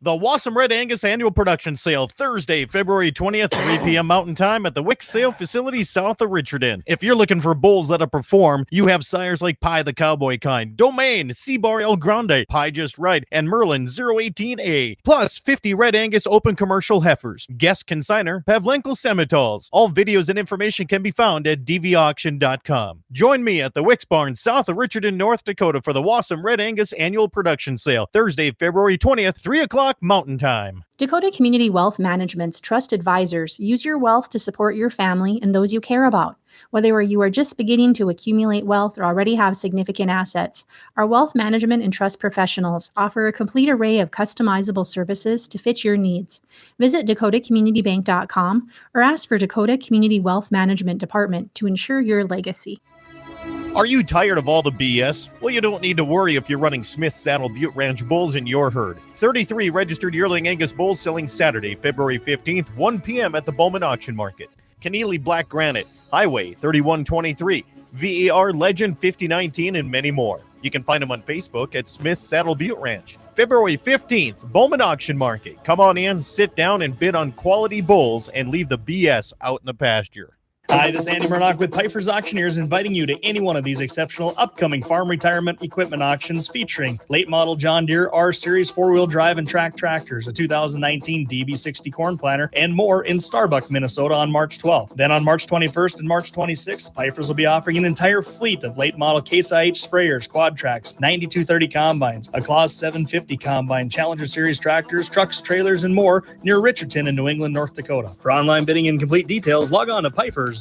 The Wassum Red Angus Annual Production Sale, Thursday, February 20th, 3 p.m. Mountain Time at the Wick Sale Facility south of Richardson. If you're looking for bulls that'll perform, you have sires like Pie the Cowboy Kind, Domain, Seabar El Grande, Pie Just Right, and Merlin 018A. Plus 50 Red Angus open commercial heifers. Guest consigner, Pavlenko Semitols. All videos and information can be found at dvauction.com. Join me at the Wicks Barn south of Richardson, North Dakota for the Wassum Red Angus Annual Production Sale, Thursday, February 20th, 3 o'clock Mountain Time. Dakota Community Wealth Management's trust advisors use your wealth to support your family and those you care about. Whether you are just beginning to accumulate wealth or already have significant assets, our wealth management and trust professionals offer a complete array of customizable services to fit your needs. Visit dakotacommunitybank.com or ask for Dakota Community Wealth Management Department to ensure your legacy. Are you tired of all the BS? Well, you don't need to worry if you're running Smith Saddle Butte Ranch bulls in your herd. 33 registered yearling Angus bulls selling Saturday, February 15th, 1 p.m. at the Bowman Auction Market. Keneally Black Granite, Highway 3123, VAR Legend 5019, and many more. You can find them on Facebook at Smith Saddle Butte Ranch. February 15th, Bowman Auction Market. Come on in, sit down, and bid on quality bulls and leave the BS out in the pasture. Hi, this is Andy Murdoch with Piper's Auctioneers, inviting you to any one of these exceptional upcoming farm retirement equipment auctions featuring late model John Deere R-Series 4-wheel drive and track tractors, a 2019 DB60 corn planter, and more in Starbuck, Minnesota on March 12th. Then on March 21st and March 26th, Piper's will be offering an entire fleet of late model Case IH sprayers, quad tracks, 9230 combines, a Claas 750 combine, Challenger Series tractors, trucks, trailers, and more near Richardson in New England, North Dakota. For online bidding and complete details, log on to Piper's.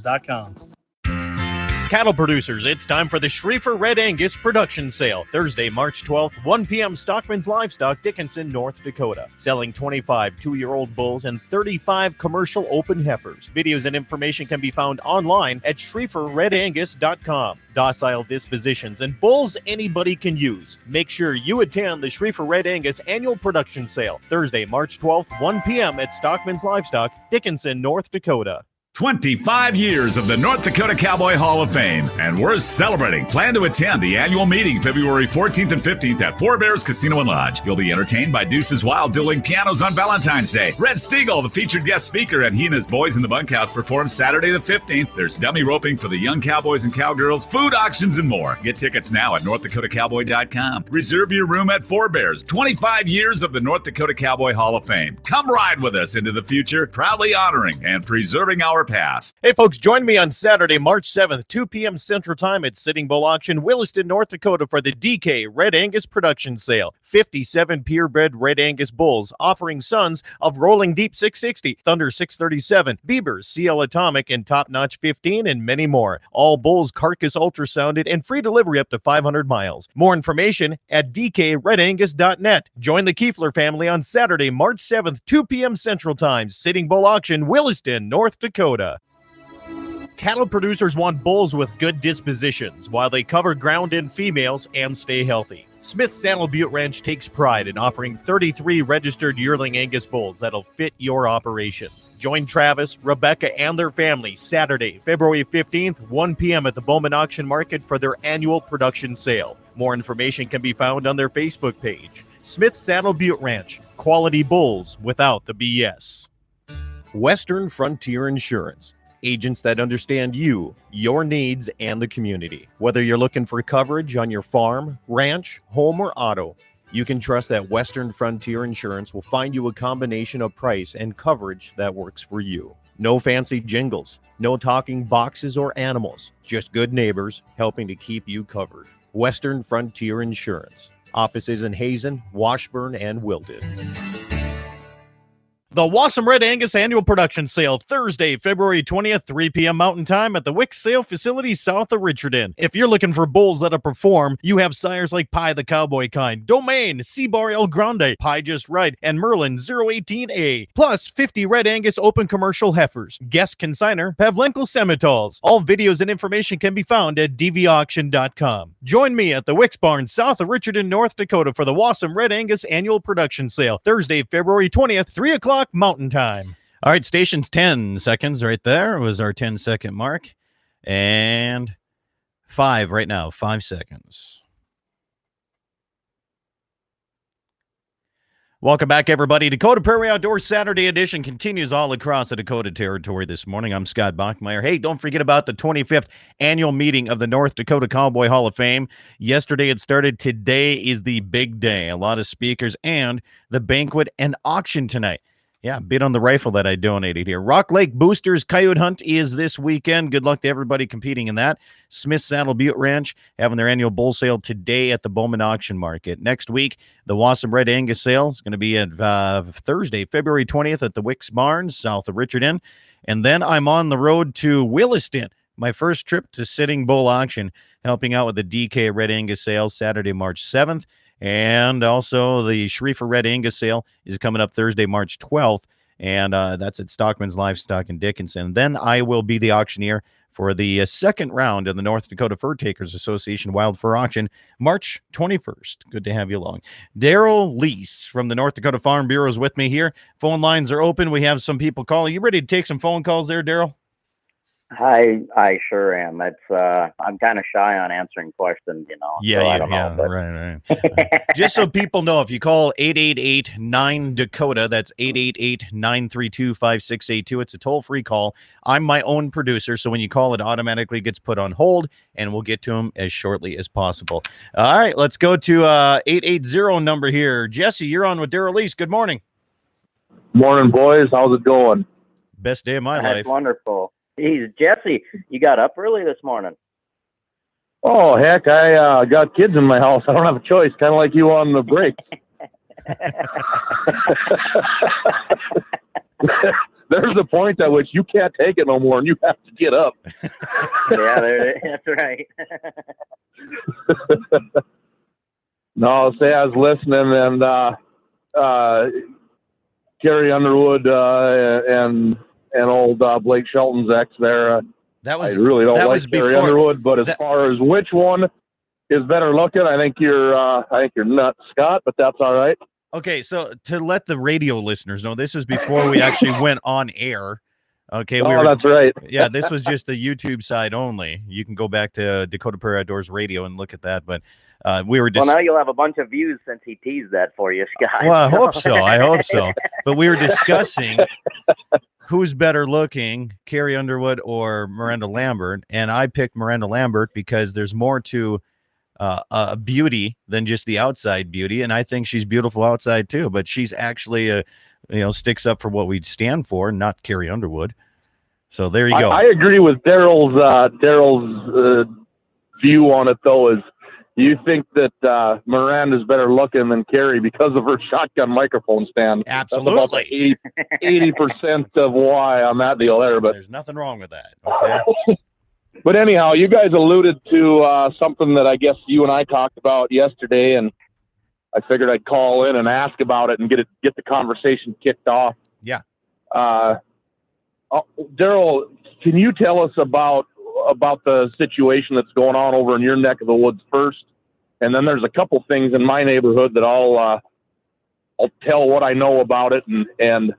Cattle producers, it's time for the Schriefer Red Angus Production Sale, Thursday, March 12th, 1 p.m. Stockman's Livestock, Dickinson, North Dakota. Selling 25 2-year-old bulls and 35 commercial open heifers. Videos and information can be found online at SchrieferRedAngus.com. Docile dispositions and bulls anybody can use. Make sure you attend the Schriefer Red Angus Annual Production Sale, Thursday, March 12th, 1 p.m. at Stockman's Livestock, Dickinson, North Dakota. 25 years of the North Dakota Cowboy Hall of Fame, and we're celebrating. Plan to attend the annual meeting February 14th and 15th at Four Bears Casino and Lodge. You'll be entertained by Deuce's Wild dueling pianos on Valentine's Day. Red Stiegel, the featured guest speaker, and he and his boys in the bunkhouse perform Saturday the 15th. There's dummy roping for the young cowboys and cowgirls, food auctions, and more. Get tickets now at NorthDakotaCowboy.com. Reserve your room at Four Bears. 25 years of the North Dakota Cowboy Hall of Fame. Come ride with us into the future, proudly honoring and preserving our past. Hey folks, join me on Saturday, March 7th, 2 p.m. Central Time at Sitting Bull Auction, Williston, North Dakota for the DK Red Angus Production Sale. 57 purebred Red Angus bulls offering sons of Rolling Deep 660, Thunder 637, Beavers, CL Atomic, and Top Notch 15, and many more. All bulls carcass ultrasounded and free delivery up to 500 miles. More information at dkredangus.net. Join the Kiefler family on Saturday, March 7th, 2 p.m. Central Time, Sitting Bull Auction, Williston, North Dakota. Cattle producers want bulls with good dispositions while they cover ground in females and stay healthy. Smith Saddle Butte Ranch takes pride in offering 33 registered yearling Angus bulls that'll fit your operation. Join Travis, Rebecca, and their family Saturday, February 15th, 1 p.m. at the Bowman Auction Market for their annual production sale. More information can be found on their Facebook page. Smith Saddle Butte Ranch, quality bulls without the BS. Western Frontier Insurance. Agents that understand you, your needs, and the community. Whether you're looking for coverage on your farm, ranch, home, or auto, you can trust that Western Frontier Insurance will find you a combination of price and coverage that works for you. No fancy jingles, no talking boxes or animals, just good neighbors helping to keep you covered. Western Frontier Insurance. Offices in Hazen, Washburn, and Wilton. The Wassum Red Angus Annual Production Sale, Thursday, February 20th, 3 p.m. Mountain Time at the Wick Sale Facility south of Richardson. If you're looking for bulls that'll perform, you have sires like Pie the Cowboy Kind, Domain, Seabar El Grande, Pie Just Right, and Merlin 018A, plus 50 Red Angus open commercial heifers. Guest consigner, Pavlenko Semitols. All videos and information can be found at dvauction.com. Join me at the Wicks Barn south of Richardson, North Dakota for the Wassum Red Angus Annual Production Sale, Thursday, February 20th, 3 o'clock Mountain Time. All right, station's 10 seconds right there was our 10-second mark. And 5 right now, 5 seconds. Welcome back, everybody. Dakota Prairie Outdoors Saturday edition continues all across the Dakota Territory this morning. I'm Scott Bachmeyer. Hey, don't forget about the 25th annual meeting of the North Dakota Cowboy Hall of Fame. Yesterday it started. Today is the big day. A lot of speakers and the banquet and auction tonight. Yeah, bid on the rifle that I donated here. Rock Lake Boosters Coyote Hunt is this weekend. Good luck to everybody competing in that. Smith Saddle Butte Ranch having their annual bull sale today at the Bowman Auction Market. Next week, the Wassum Red Angus sale is going to be at Thursday, February 20th at the Wicks Barns, south of Richardson. And then I'm on the road to Williston, my first trip to Sitting Bull Auction, helping out with the DK Red Angus sale Saturday, March 7th. And also the Schriefer Red Angus sale is coming up Thursday, March 12th, and that's at Stockman's Livestock in Dickinson. Then I will be the auctioneer for the second round of the North Dakota Fur Takers Association Wild Fur Auction, March 21st. Good to have you along. Daryl Lease from the North Dakota Farm Bureau is with me here. Phone lines are open. We have some people calling. You ready to take some phone calls there, Daryl? I sure am. It's I'm kind of shy on answering questions, Yeah, so I don't know, but... right. Just so people know, if you call 888-9-DAKOTA, that's 888-932-5682. It's a toll-free call. I'm my own producer, so when you call, it automatically gets put on hold, and we'll get to them as shortly as possible. All right, let's go to 880 number here. Jesse, you're on with Daryl Lease. Good morning. Morning, boys. How's it going? Best day of my That's life. Wonderful. Geez, Jesse, you got up early this morning. Oh, heck, I got kids in my house. I don't have a choice, kind of like you on the break. There's a point at which you can't take it no more, and you have to get up. Yeah, that's right. No, say I was listening, and Carrie Underwood and old Blake Shelton's ex there. I really don't like Carrie Underwood, but as far as which one is better looking, I think you're nuts, Scott. But that's all right. Okay, so to let the radio listeners know, this is before we actually went on air. Okay, that's right. Yeah, this was just the YouTube side only. You can go back to Dakota Prairie Outdoors Radio and look at that. But we were just well, now you'll have a bunch of views since he teased that for you, Scott. Well, I hope so. But we were discussing who's better looking, Carrie Underwood or Miranda Lambert, and I picked Miranda Lambert because there's more to beauty than just the outside beauty, and I think she's beautiful outside too. But she's actually sticks up for what we stand for, not Carrie Underwood. So there you go. I agree with Daryl's view on it, though. Is you think that Miranda's better looking than Carrie because of her shotgun microphone stand? Absolutely. That's about 80% of why on that deal there. But there's nothing wrong with that. Okay. But anyhow, you guys alluded to something that I guess you and I talked about yesterday, and I figured I'd call in and ask about it and get the conversation kicked off. Yeah. Daryl, can you tell us about the situation that's going on over in your neck of the woods first? And then there's a couple things in my neighborhood that I'll tell what I know about it. And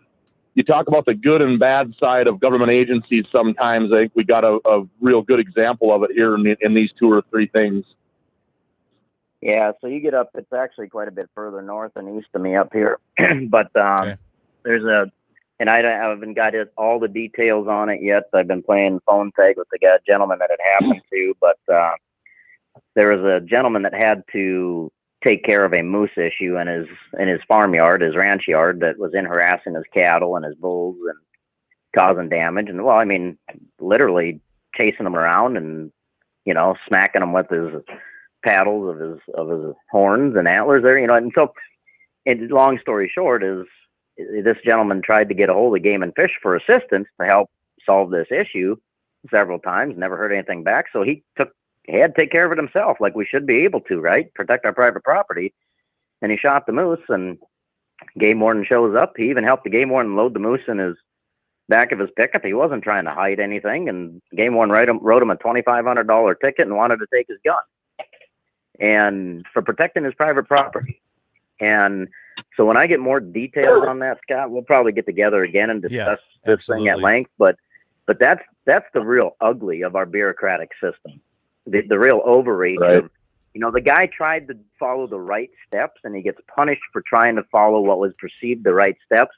you talk about the good and bad side of government agencies sometimes. I think we got a real good example of it here in these two or three things. Yeah, so you get up, it's actually quite a bit further north and east of me up here. But Okay. and I haven't got all the details on it yet. I've been playing phone tag with the gentleman that it happened to, but there was a gentleman that had to take care of a moose issue in his farmyard, his ranch yard, that was in harassing his cattle and his bulls and causing damage. And well, I mean, literally chasing them around and, smacking them with his paddles of his horns and antlers there, and so long story short is this gentleman tried to get a hold of Game and Fish for assistance to help solve this issue several times, never heard anything back. So he had to take care of it himself, like we should be able to, right? Protect our private property. And he shot the moose, and game warden shows up. He even helped the game warden load the moose in his back of his pickup. He wasn't trying to hide anything, and game warden wrote him a $2,500 ticket and wanted to take his gun, and for protecting his private property. And so when I get more details on that, Scott, we'll probably get together again and discuss this thing at length. But that's the real ugly of our bureaucratic system, the real overreach. Right. Of, the guy tried to follow the right steps, and he gets punished for trying to follow what was perceived the right steps.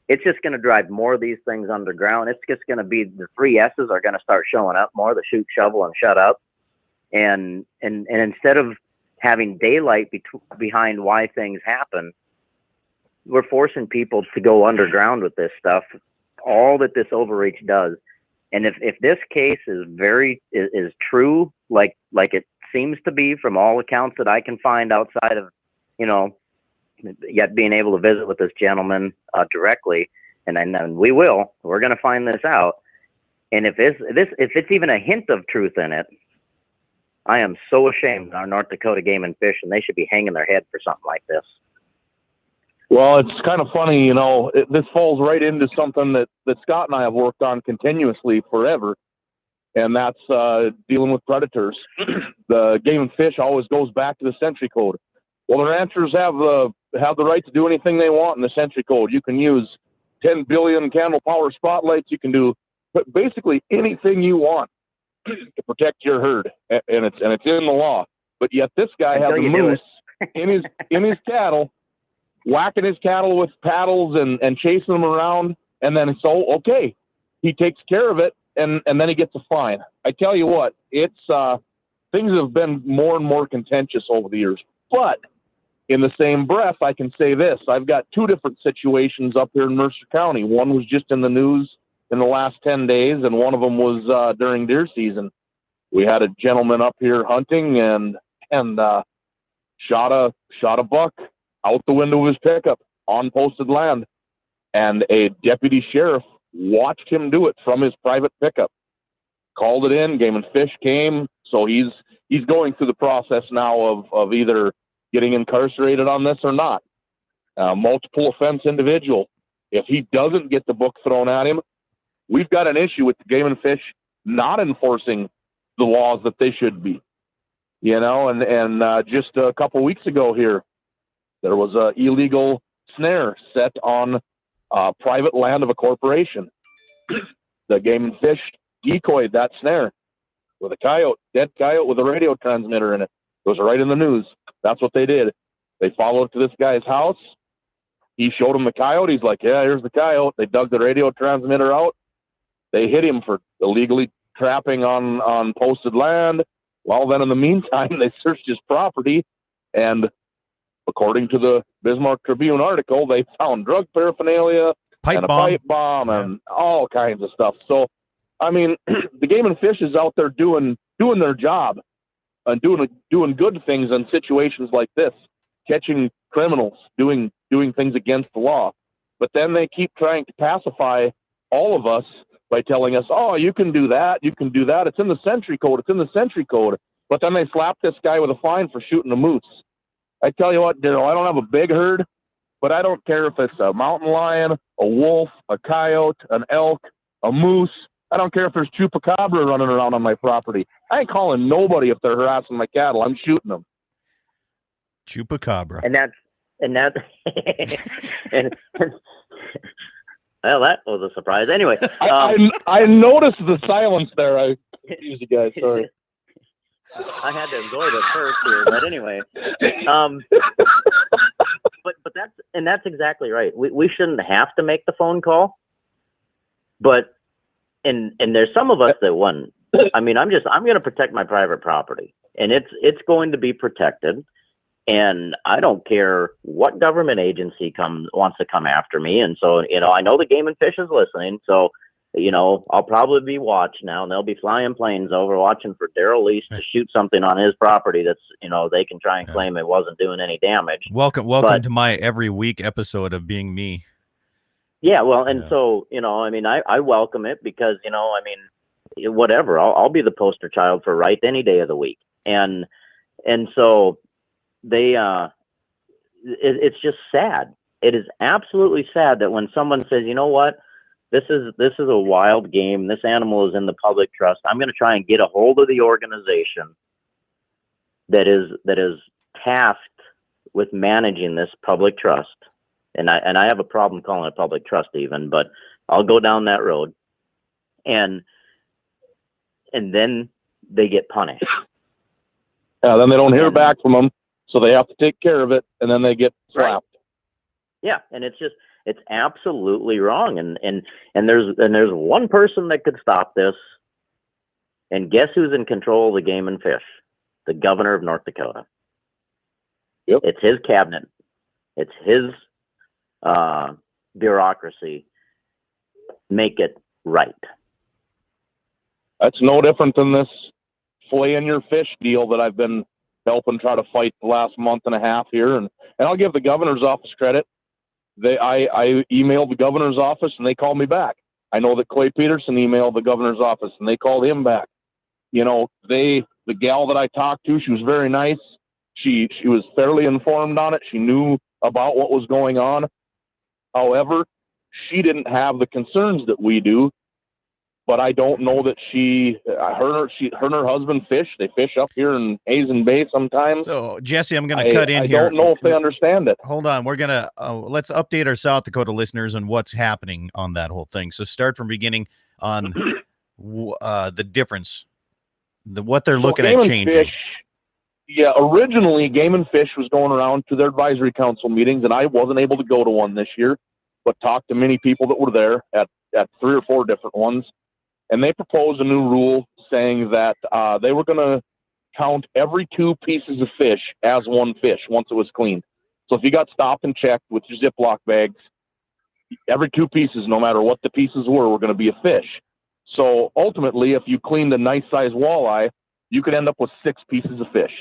It's just going to drive more of these things underground. It's just going to be the 3 S's are going to start showing up more: the shoot, shovel, and shut up. And instead of having daylight behind why things happen, we're forcing people to go underground with this stuff. All that this overreach does. And if this case is true, like it seems to be from all accounts that I can find outside of, yet being able to visit with this gentleman directly, and then we're going to find this out. And if it's even a hint of truth in it, I am so ashamed of our North Dakota Game and Fish, and they should be hanging their head for something like this. Well, it's kind of funny, this falls right into something that Scott and I have worked on continuously forever, and that's dealing with predators. The Game and Fish always goes back to the Century Code. Well, the ranchers have the right to do anything they want in the Century Code. You can use 10 billion candle power spotlights. You can do basically anything you want to protect your herd, and it's in the law. But yet this guy has a moose in his cattle, whacking his cattle with paddles and chasing them around, and then he takes care of it, and then he gets a fine. I tell you what, it's things have been more and more contentious over the years. But in the same breath, I can say this: I've got 2 different situations up here in Mercer County. One was just in the news in the last 10 days, and one of them was during deer season. We had a gentleman up here hunting and shot a buck out the window of his pickup on posted land, and a deputy sheriff watched him do it from his private pickup. Called it in. Game and Fish came, so he's going through the process now of either getting incarcerated on this or not. Multiple offense individual. If he doesn't get the book thrown at him, we've got an issue with the Game and Fish not enforcing the laws that they should be. And just a couple weeks ago here, there was a illegal snare set on private land of a corporation. The Game and Fish decoyed that snare with a dead coyote with a radio transmitter in it. It was right in the news. That's what they did. They followed to this guy's house. He showed him the coyote. He's like, yeah, here's the coyote. They dug the radio transmitter out. They hit him for illegally trapping on posted land. Well, then in the meantime, they searched his property, and according to the Bismarck Tribune article, they found drug paraphernalia, pipe bomb, and all kinds of stuff. So, I mean, the Game and Fish is out there doing their job and doing good things in situations like this, catching criminals, doing things against the law. But then they keep trying to pacify all of us by telling us, oh, you can do that. It's in the Century Code. But then they slap this guy with a fine for shooting a moose. I tell you what, Daryl, I don't have a big herd, but I don't care if it's a mountain lion, a wolf, a coyote, an elk, a moose. I don't care if there's chupacabra running around on my property. I ain't calling nobody if they're harassing my cattle. I'm shooting them. Chupacabra. And well, that was a surprise. Anyway, I noticed the silence there. I excuse you guys. Sorry. I had to enjoy it first here, but anyway. But that's exactly right. We shouldn't have to make the phone call, but and there's some of us that wouldn't. I mean, I'm going to protect my private property, and it's going to be protected. And I don't care what government agency wants to come after me. And so, I know the Game and Fish is listening. So, I'll probably be watched now, and they'll be flying planes over watching for Daryl Lease to shoot something on his property that's, they can try and claim it wasn't doing any damage. Welcome to my every week episode of Being Me. Yeah, well, and so, I mean, I welcome it because, I mean, whatever, I'll be the poster child for right any day of the week. And so they, it's just sad. It is absolutely sad that when someone says, you know what, this is a wild game. This animal is in the public trust. I'm going to try and get a hold of the organization that is tasked with managing this public trust. And I have a problem calling it public trust even, but I'll go down that road. And then they get punished. Yeah, then they don't hear back from them, so they have to take care of it, and then they get slapped. Right. Yeah, and it's absolutely wrong. And there's one person that could stop this. And guess who's in control of the game and fish? The governor of North Dakota. Yep. It's his cabinet. It's his bureaucracy. Make it right. That's no different than this flaying your fish deal that I've been helping try to fight the last month and a half here. And I'll give the governor's office credit. I emailed the governor's office and they called me back. I know that Clay Peterson emailed the governor's office and they called him back. The gal that I talked to, she was very nice. She was fairly informed on it. She knew about what was going on. However, she didn't have the concerns that we do. But I don't know that her and her husband fish. They fish up here in Hazen Bay sometimes. So, Jesse, I'm going to cut in here. I don't know if they understand it. Hold on. We're going to let's update our South Dakota listeners on what's happening on that whole thing. So start from beginning on the difference, what they're looking at changing. Fish, originally Game and Fish was going around to their advisory council meetings, and I wasn't able to go to one this year, but talked to many people that were there at 3 or 4 different ones. And they proposed a new rule saying that they were going to count every 2 pieces of fish as one fish once it was cleaned. So if you got stopped and checked with your Ziploc bags, every 2 pieces, no matter what the pieces were going to be a fish. So ultimately, if you cleaned a nice sized walleye, you could end up with 6 pieces of fish.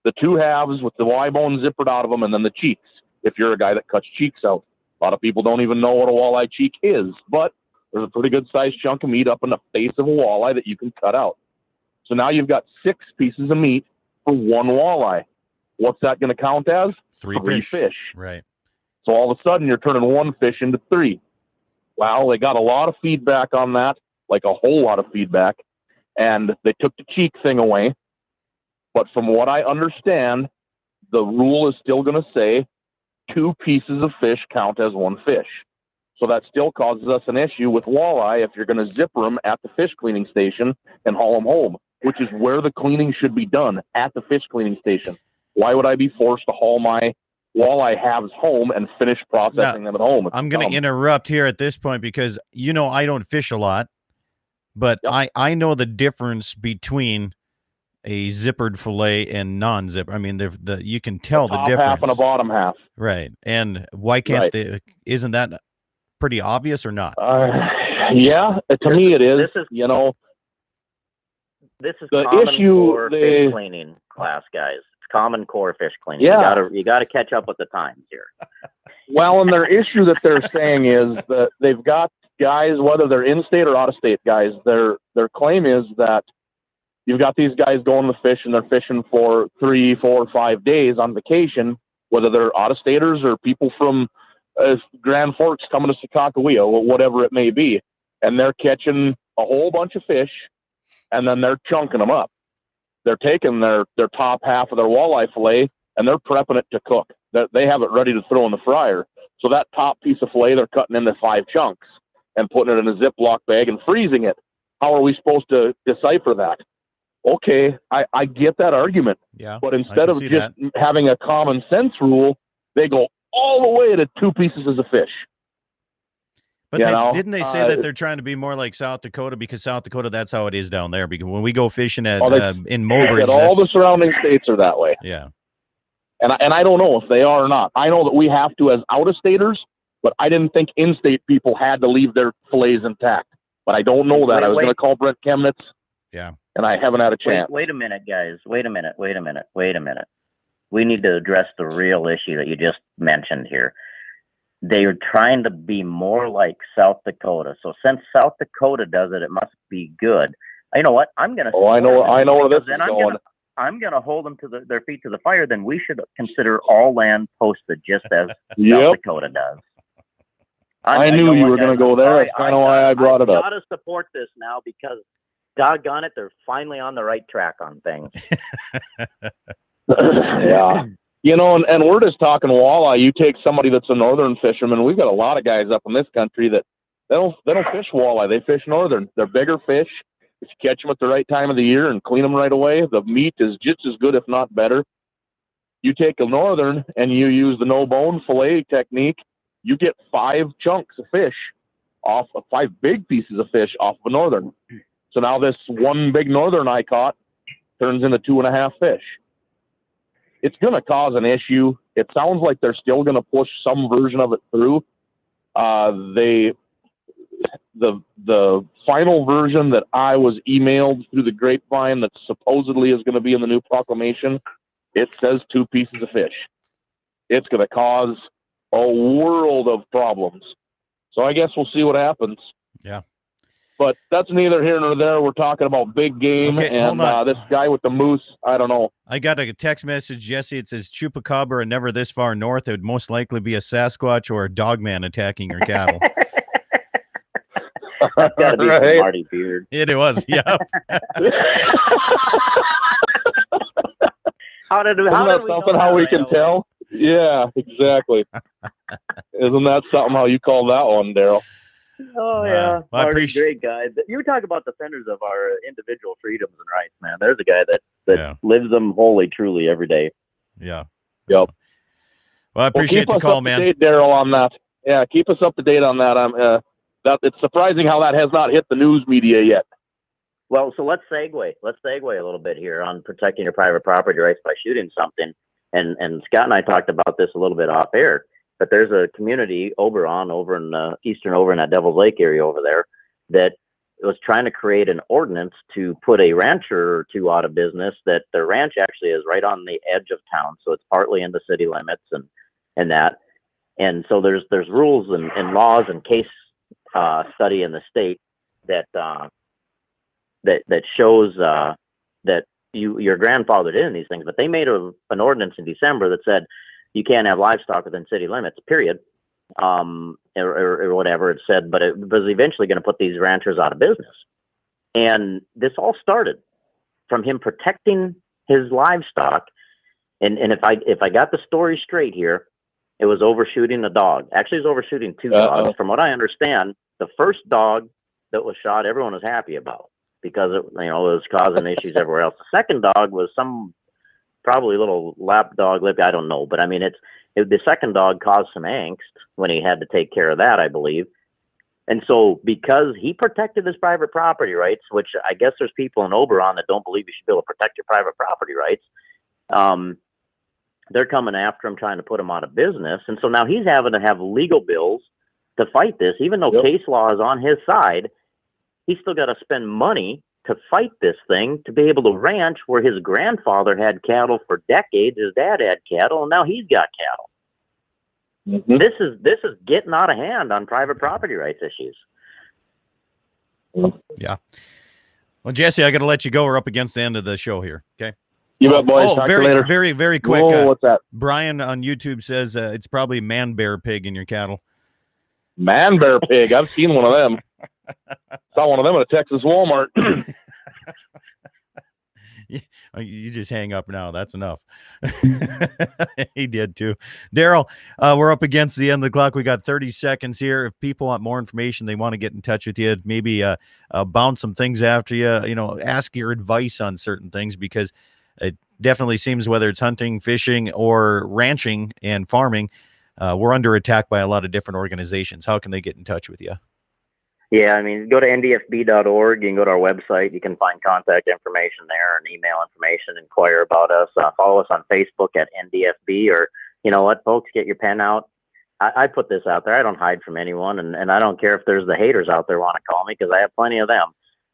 The 2 halves with the Y bone zippered out of them, and then the cheeks, if you're a guy that cuts cheeks out. A lot of people don't even know what a walleye cheek is, but there's a pretty good sized chunk of meat up in the face of a walleye that you can cut out. So now you've got 6 pieces of meat for 1 walleye. What's that going to count as? 3 fish. Right. So all of a sudden you're turning 1 fish into 3. Well, they got a lot of feedback on that, like a whole lot of feedback, and they took the cheek thing away. But from what I understand, the rule is still going to say 2 pieces of fish count as 1 fish. So that still causes us an issue with walleye if you're going to zipper them at the fish cleaning station and haul them home, which is where the cleaning should be done, at the fish cleaning station. Why would I be forced to haul my walleye halves home and finish processing them at home? I'm going to interrupt here at this point because, I don't fish a lot, but yep. I know the difference between a zippered fillet and non-zipper. I mean, you can tell the difference. Half and a bottom half. Right. And why can't isn't that pretty obvious or not? Yeah, to me it is. This is the common issue. Core fish cleaning class, guys. It's common core fish cleaning. Yeah. You gotta catch up with the times here. Well, and their issue that they're saying is that they've got guys, whether they're in-state or out-of-state guys. Their claim is that you've got these guys going to fish and they're fishing for 3, 4, 5 days on vacation, whether they're out-of-staters or people from Grand Forks coming to Sakakawea or whatever it may be, and they're catching a whole bunch of fish, and then they're chunking them up. They're taking their top half of their walleye fillet and they're prepping it to cook. They have it ready to throw in the fryer. So that top piece of fillet they're cutting into 5 chunks and putting it in a Ziploc bag and freezing it. How are we supposed to decipher that? Okay, I get that argument. Yeah, but instead of just having a common sense rule, they go all the way to 2 pieces of fish. But didn't they say that they're trying to be more like South Dakota, because South Dakota, that's how it is down there. Because when we go fishing in Mobridge, all the surrounding states are that way. Yeah, and I don't know if they are or not. I know that we have to as out-of-staters, but I didn't think in-state people had to leave their fillets intact. But I don't know that. I was going to call Brent Chemnitz. Yeah, and I haven't had a chance. Wait a minute, guys. Wait a minute. We need to address the real issue that you just mentioned here. they're trying to be more like South Dakota. So since South Dakota does it, it must be good. You know what? I'm going to. Oh, I know where this is going. I'm going to hold them to their feet to the fire. Then we should consider all land posted just as South Dakota does. I knew you were going to go there. That's kind of why I brought it up. I've got to support this now because, doggone it, they're finally on the right track on things. Yeah. You know, and we're just talking walleye. You take somebody that's a northern fisherman. We've got a lot of guys up in this country that they don't fish walleye. They fish northern. They're bigger fish. If you catch them at the right time of the year and clean them right away, the meat is just as good, if not better. You take a northern and you use the no-bone fillet technique, you get 5 chunks of fish off of 5 big pieces of fish off of a northern. So now this one big northern I caught turns into 2.5 fish. It's going to cause an issue. It sounds like they're still going to push some version of it through. The final version that I was emailed through the grapevine that supposedly is going to be in the new proclamation, it says 2 pieces of fish. It's going to cause a world of problems. So I guess we'll see what happens. Yeah. But that's neither here nor there. We're talking about big game, okay, and this guy with the moose, I don't know. I got a text message, Jesse. It says Chupacabra and never this far north. It would most likely be a Sasquatch or a dogman attacking your cattle. That's got to be right. Marty Beard. It was, yeah. Isn't that something how we can tell? Yeah, exactly. Isn't that something how you call that one, Daryl? Oh, yeah. Well, I appreciate great guy. You talk about defenders of our individual freedoms and rights, man. There's a guy that lives them wholly, truly every day. Yeah. Yep. Well, I appreciate the call, man. Daryl, on that. Yeah, keep us up to date on that. It's surprising how that has not hit the news media yet. Well, so let's segue. Let's segue a little bit here on protecting your private property rights by shooting something. And Scott and I talked about this a little bit off air. But there's a community, Oberon, over in that Devil's Lake area over there, that was trying to create an ordinance to put a rancher or two out of business. That their ranch actually is right on the edge of town, so it's partly in the city limits and that. And so there's rules and laws and case study in the state that shows that you're grandfathered in these things. But they made an ordinance in December that said you can't have livestock within city limits, period, or whatever it said. But it was eventually going to put these ranchers out of business. And this all started from him protecting his livestock. And if I got the story straight here, it was overshooting a dog. Actually, it was overshooting 2 dogs. From what I understand, the first dog that was shot, everyone was happy about because it was causing issues everywhere else. The second dog was some probably a little lap dog, I don't know. But I mean, the second dog caused some angst when he had to take care of that, I believe. And so because he protected his private property rights, which I guess there's people in Oberon that don't believe you should be able to protect your private property rights, they're coming after him, trying to put him out of business. And so now he's having to have legal bills to fight this. Even though case law is on his side, he's still got to spend money to fight this thing, to be able to ranch where his grandfather had cattle for decades. His dad had cattle, and now he's got cattle. Mm-hmm. This is getting out of hand on private property rights issues. Yeah. Well, Jesse, I got to let you go. We're up against the end of the show here. Okay. You bet, boys. Talk very, to you later. very, very quick. Whoa, what's that? Brian on YouTube says it's probably man bear pig in your cattle. Man bear pig. I've seen one of them. Saw one of them at a Texas Walmart. You just hang up now. That's enough. He did too. Daryl, we're up against the end of the clock. We got 30 seconds here. If people want more information, they want to get in touch with you, maybe bounce some things after you, ask your advice on certain things, because it definitely seems whether it's hunting, fishing, or ranching and farming, we're under attack by a lot of different organizations. How can they get in touch with you? Yeah, I mean, go to ndfb.org. You can go to our website. You can find contact information there and email information, inquire about us. Follow us on Facebook at NDFB, or, you know what, folks, get your pen out. I put this out there. I don't hide from anyone, and I don't care if there's the haters out there want to call me, because I have plenty of them.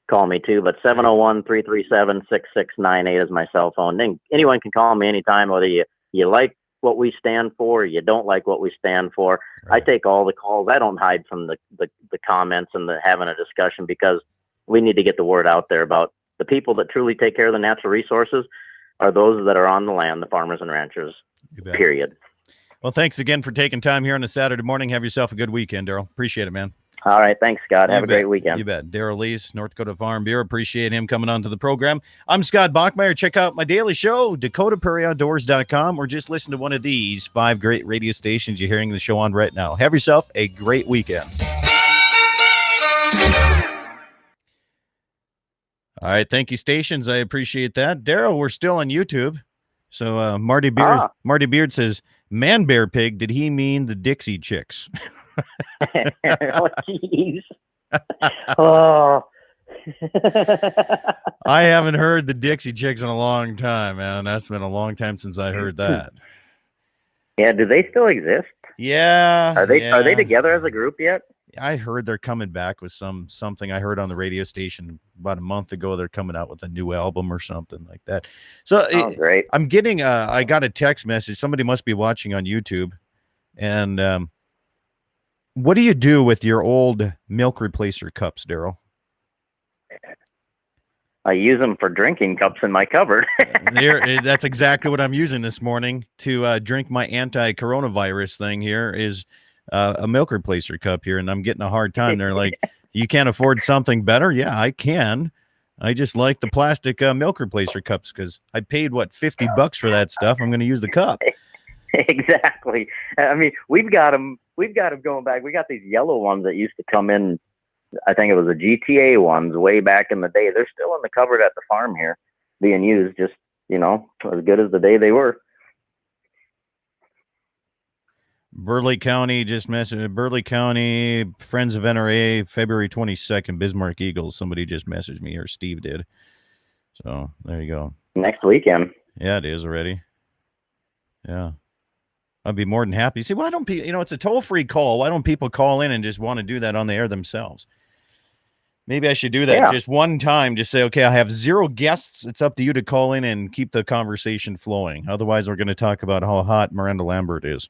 Call me too, but 701-337-6698 is my cell phone. Anyone can call me anytime, whether you like what we stand for, you don't like what we stand for. Right. I take all the calls. I don't hide from the comments and having a discussion, because we need to get the word out there about the people that truly take care of the natural resources are those that are on the land, the farmers and ranchers, period. Well, thanks again for taking time here on a Saturday morning. Have yourself a good weekend, Daryl. Appreciate it, man. All right. Thanks, Scott. Have a great weekend. You bet. Daryl Lees, North Dakota Farm Bureau. Appreciate him coming on to the program. I'm Scott Bachmeyer. Check out my daily show, DakotaPrairieOutdoors.com, or just listen to one of these 5 great radio stations you're hearing the show on right now. Have yourself a great weekend. All right. Thank you, stations. I appreciate that. Daryl, we're still on YouTube. So Marty Beard says, Man Bear Pig, did he mean the Dixie Chicks? Oh, jeez. Oh. I haven't heard the Dixie Chicks in a long time, man. That's been a long time since I heard that. Yeah, do they still exist? Yeah. Are they together as a group yet? I heard they're coming back with something I heard on the radio station about a month ago. They're coming out with a new album or something like that. So great. I'm getting I got a text message. Somebody must be watching on YouTube. And what do you do with your old milk replacer cups, Daryl? I use them for drinking cups in my cupboard. That's exactly what I'm using this morning to drink my anti-coronavirus thing here is a milk replacer cup here, and I'm getting a hard time. They're like, you can't afford something better? Yeah, I can. I just like the plastic milk replacer cups because I paid, $50 for that stuff. I'm going to use the cup. Exactly. I mean, we've got them going back. We got these yellow ones that used to come in. I think it was the GTA ones way back in the day. They're still in the cupboard at the farm here being used, just, as good as the day they were. Burleigh County just messaged. Burleigh County, Friends of NRA, February 22nd, Bismarck Eagles. Somebody just messaged me, or Steve did. So there you go. Next weekend. Yeah, it is already. Yeah. I'd be more than happy. See, why don't people, it's a toll-free call. Why don't people call in and just want to do that on the air themselves? Maybe I should do that just one time. Just say, okay, I have 0 guests. It's up to you to call in and keep the conversation flowing. Otherwise, we're going to talk about how hot Miranda Lambert is.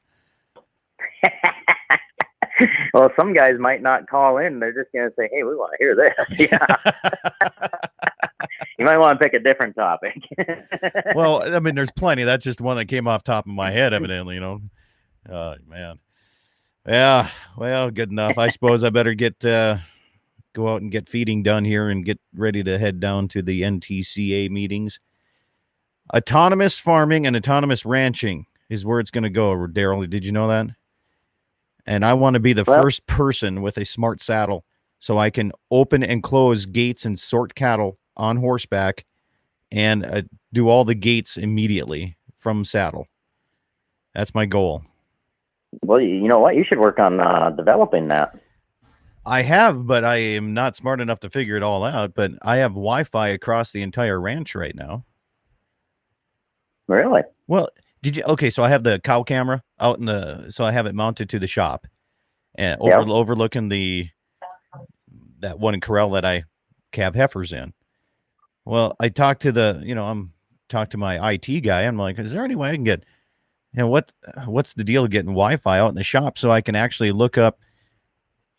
Well, some guys might not call in. They're just going to say, hey, we want to hear this. Yeah. You might want to pick a different topic. Well, I mean, there's plenty. That's just one that came off top of my head, evidently, Oh, man. Yeah, well, good enough. I suppose I better go out and get feeding done here and get ready to head down to the NTCA meetings. Autonomous farming and autonomous ranching is where it's going to go, Daryl. Did you know that? And I want to be the first person with a smart saddle so I can open and close gates and sort cattle on horseback and do all the gates immediately from saddle. That's my goal. Well, you know what? You should work on developing that. I have, but I am not smart enough to figure it all out. But I have Wi-Fi across the entire ranch right now. Really? Well, okay, so I have the cow camera out so I have it mounted to the shop and overlooking that one corral that I calve heifers in. Well, I talked to talked to my IT guy. I'm like, is there any way I can get, what's the deal getting Wi-Fi out in the shop so I can actually look up,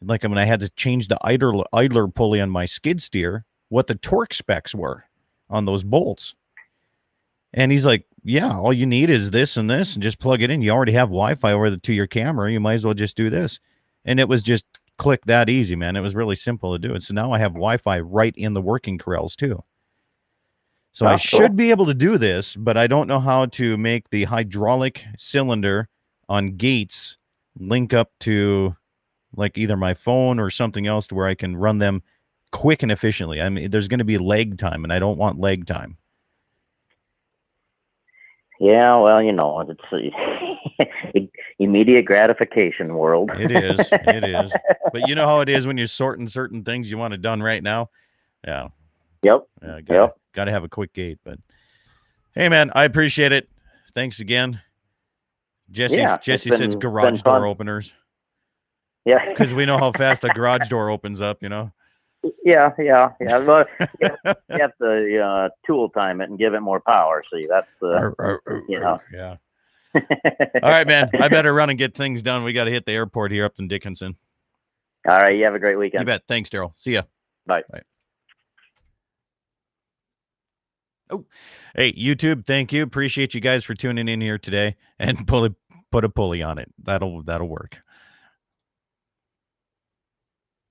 like when I had to change the idler pulley on my skid steer, what the torque specs were on those bolts. And he's like, yeah, all you need is this and this and just plug it in. You already have Wi-Fi over to your camera. You might as well just do this. And it was just click that easy, man. It was really simple to do it. So now I have Wi-Fi right in the working corrals too. So I should be able to do this, but I don't know how to make the hydraulic cylinder on gates link up to like either my phone or something else to where I can run them quick and efficiently. I mean, there's going to be lag time, and I don't want lag time. Yeah, well, it's immediate gratification world. It is. But you know how it is when you're sorting certain things you want it done right now? Yeah. Yep. Got to have a quick gate. But, hey, man, I appreciate it. Thanks again. Jesse says garage door openers. Yeah. Because we know how fast a garage door opens up, Yeah. Well, you have to tool time it and give it more power. See, that's Yeah. All right, man. I better run and get things done. We got to hit the airport here up in Dickinson. All right. You have a great weekend. You bet. Thanks, Daryl. See ya. Bye. Bye. Oh, hey, YouTube. Thank you. Appreciate you guys for tuning in here today and put a pulley on it. That'll work.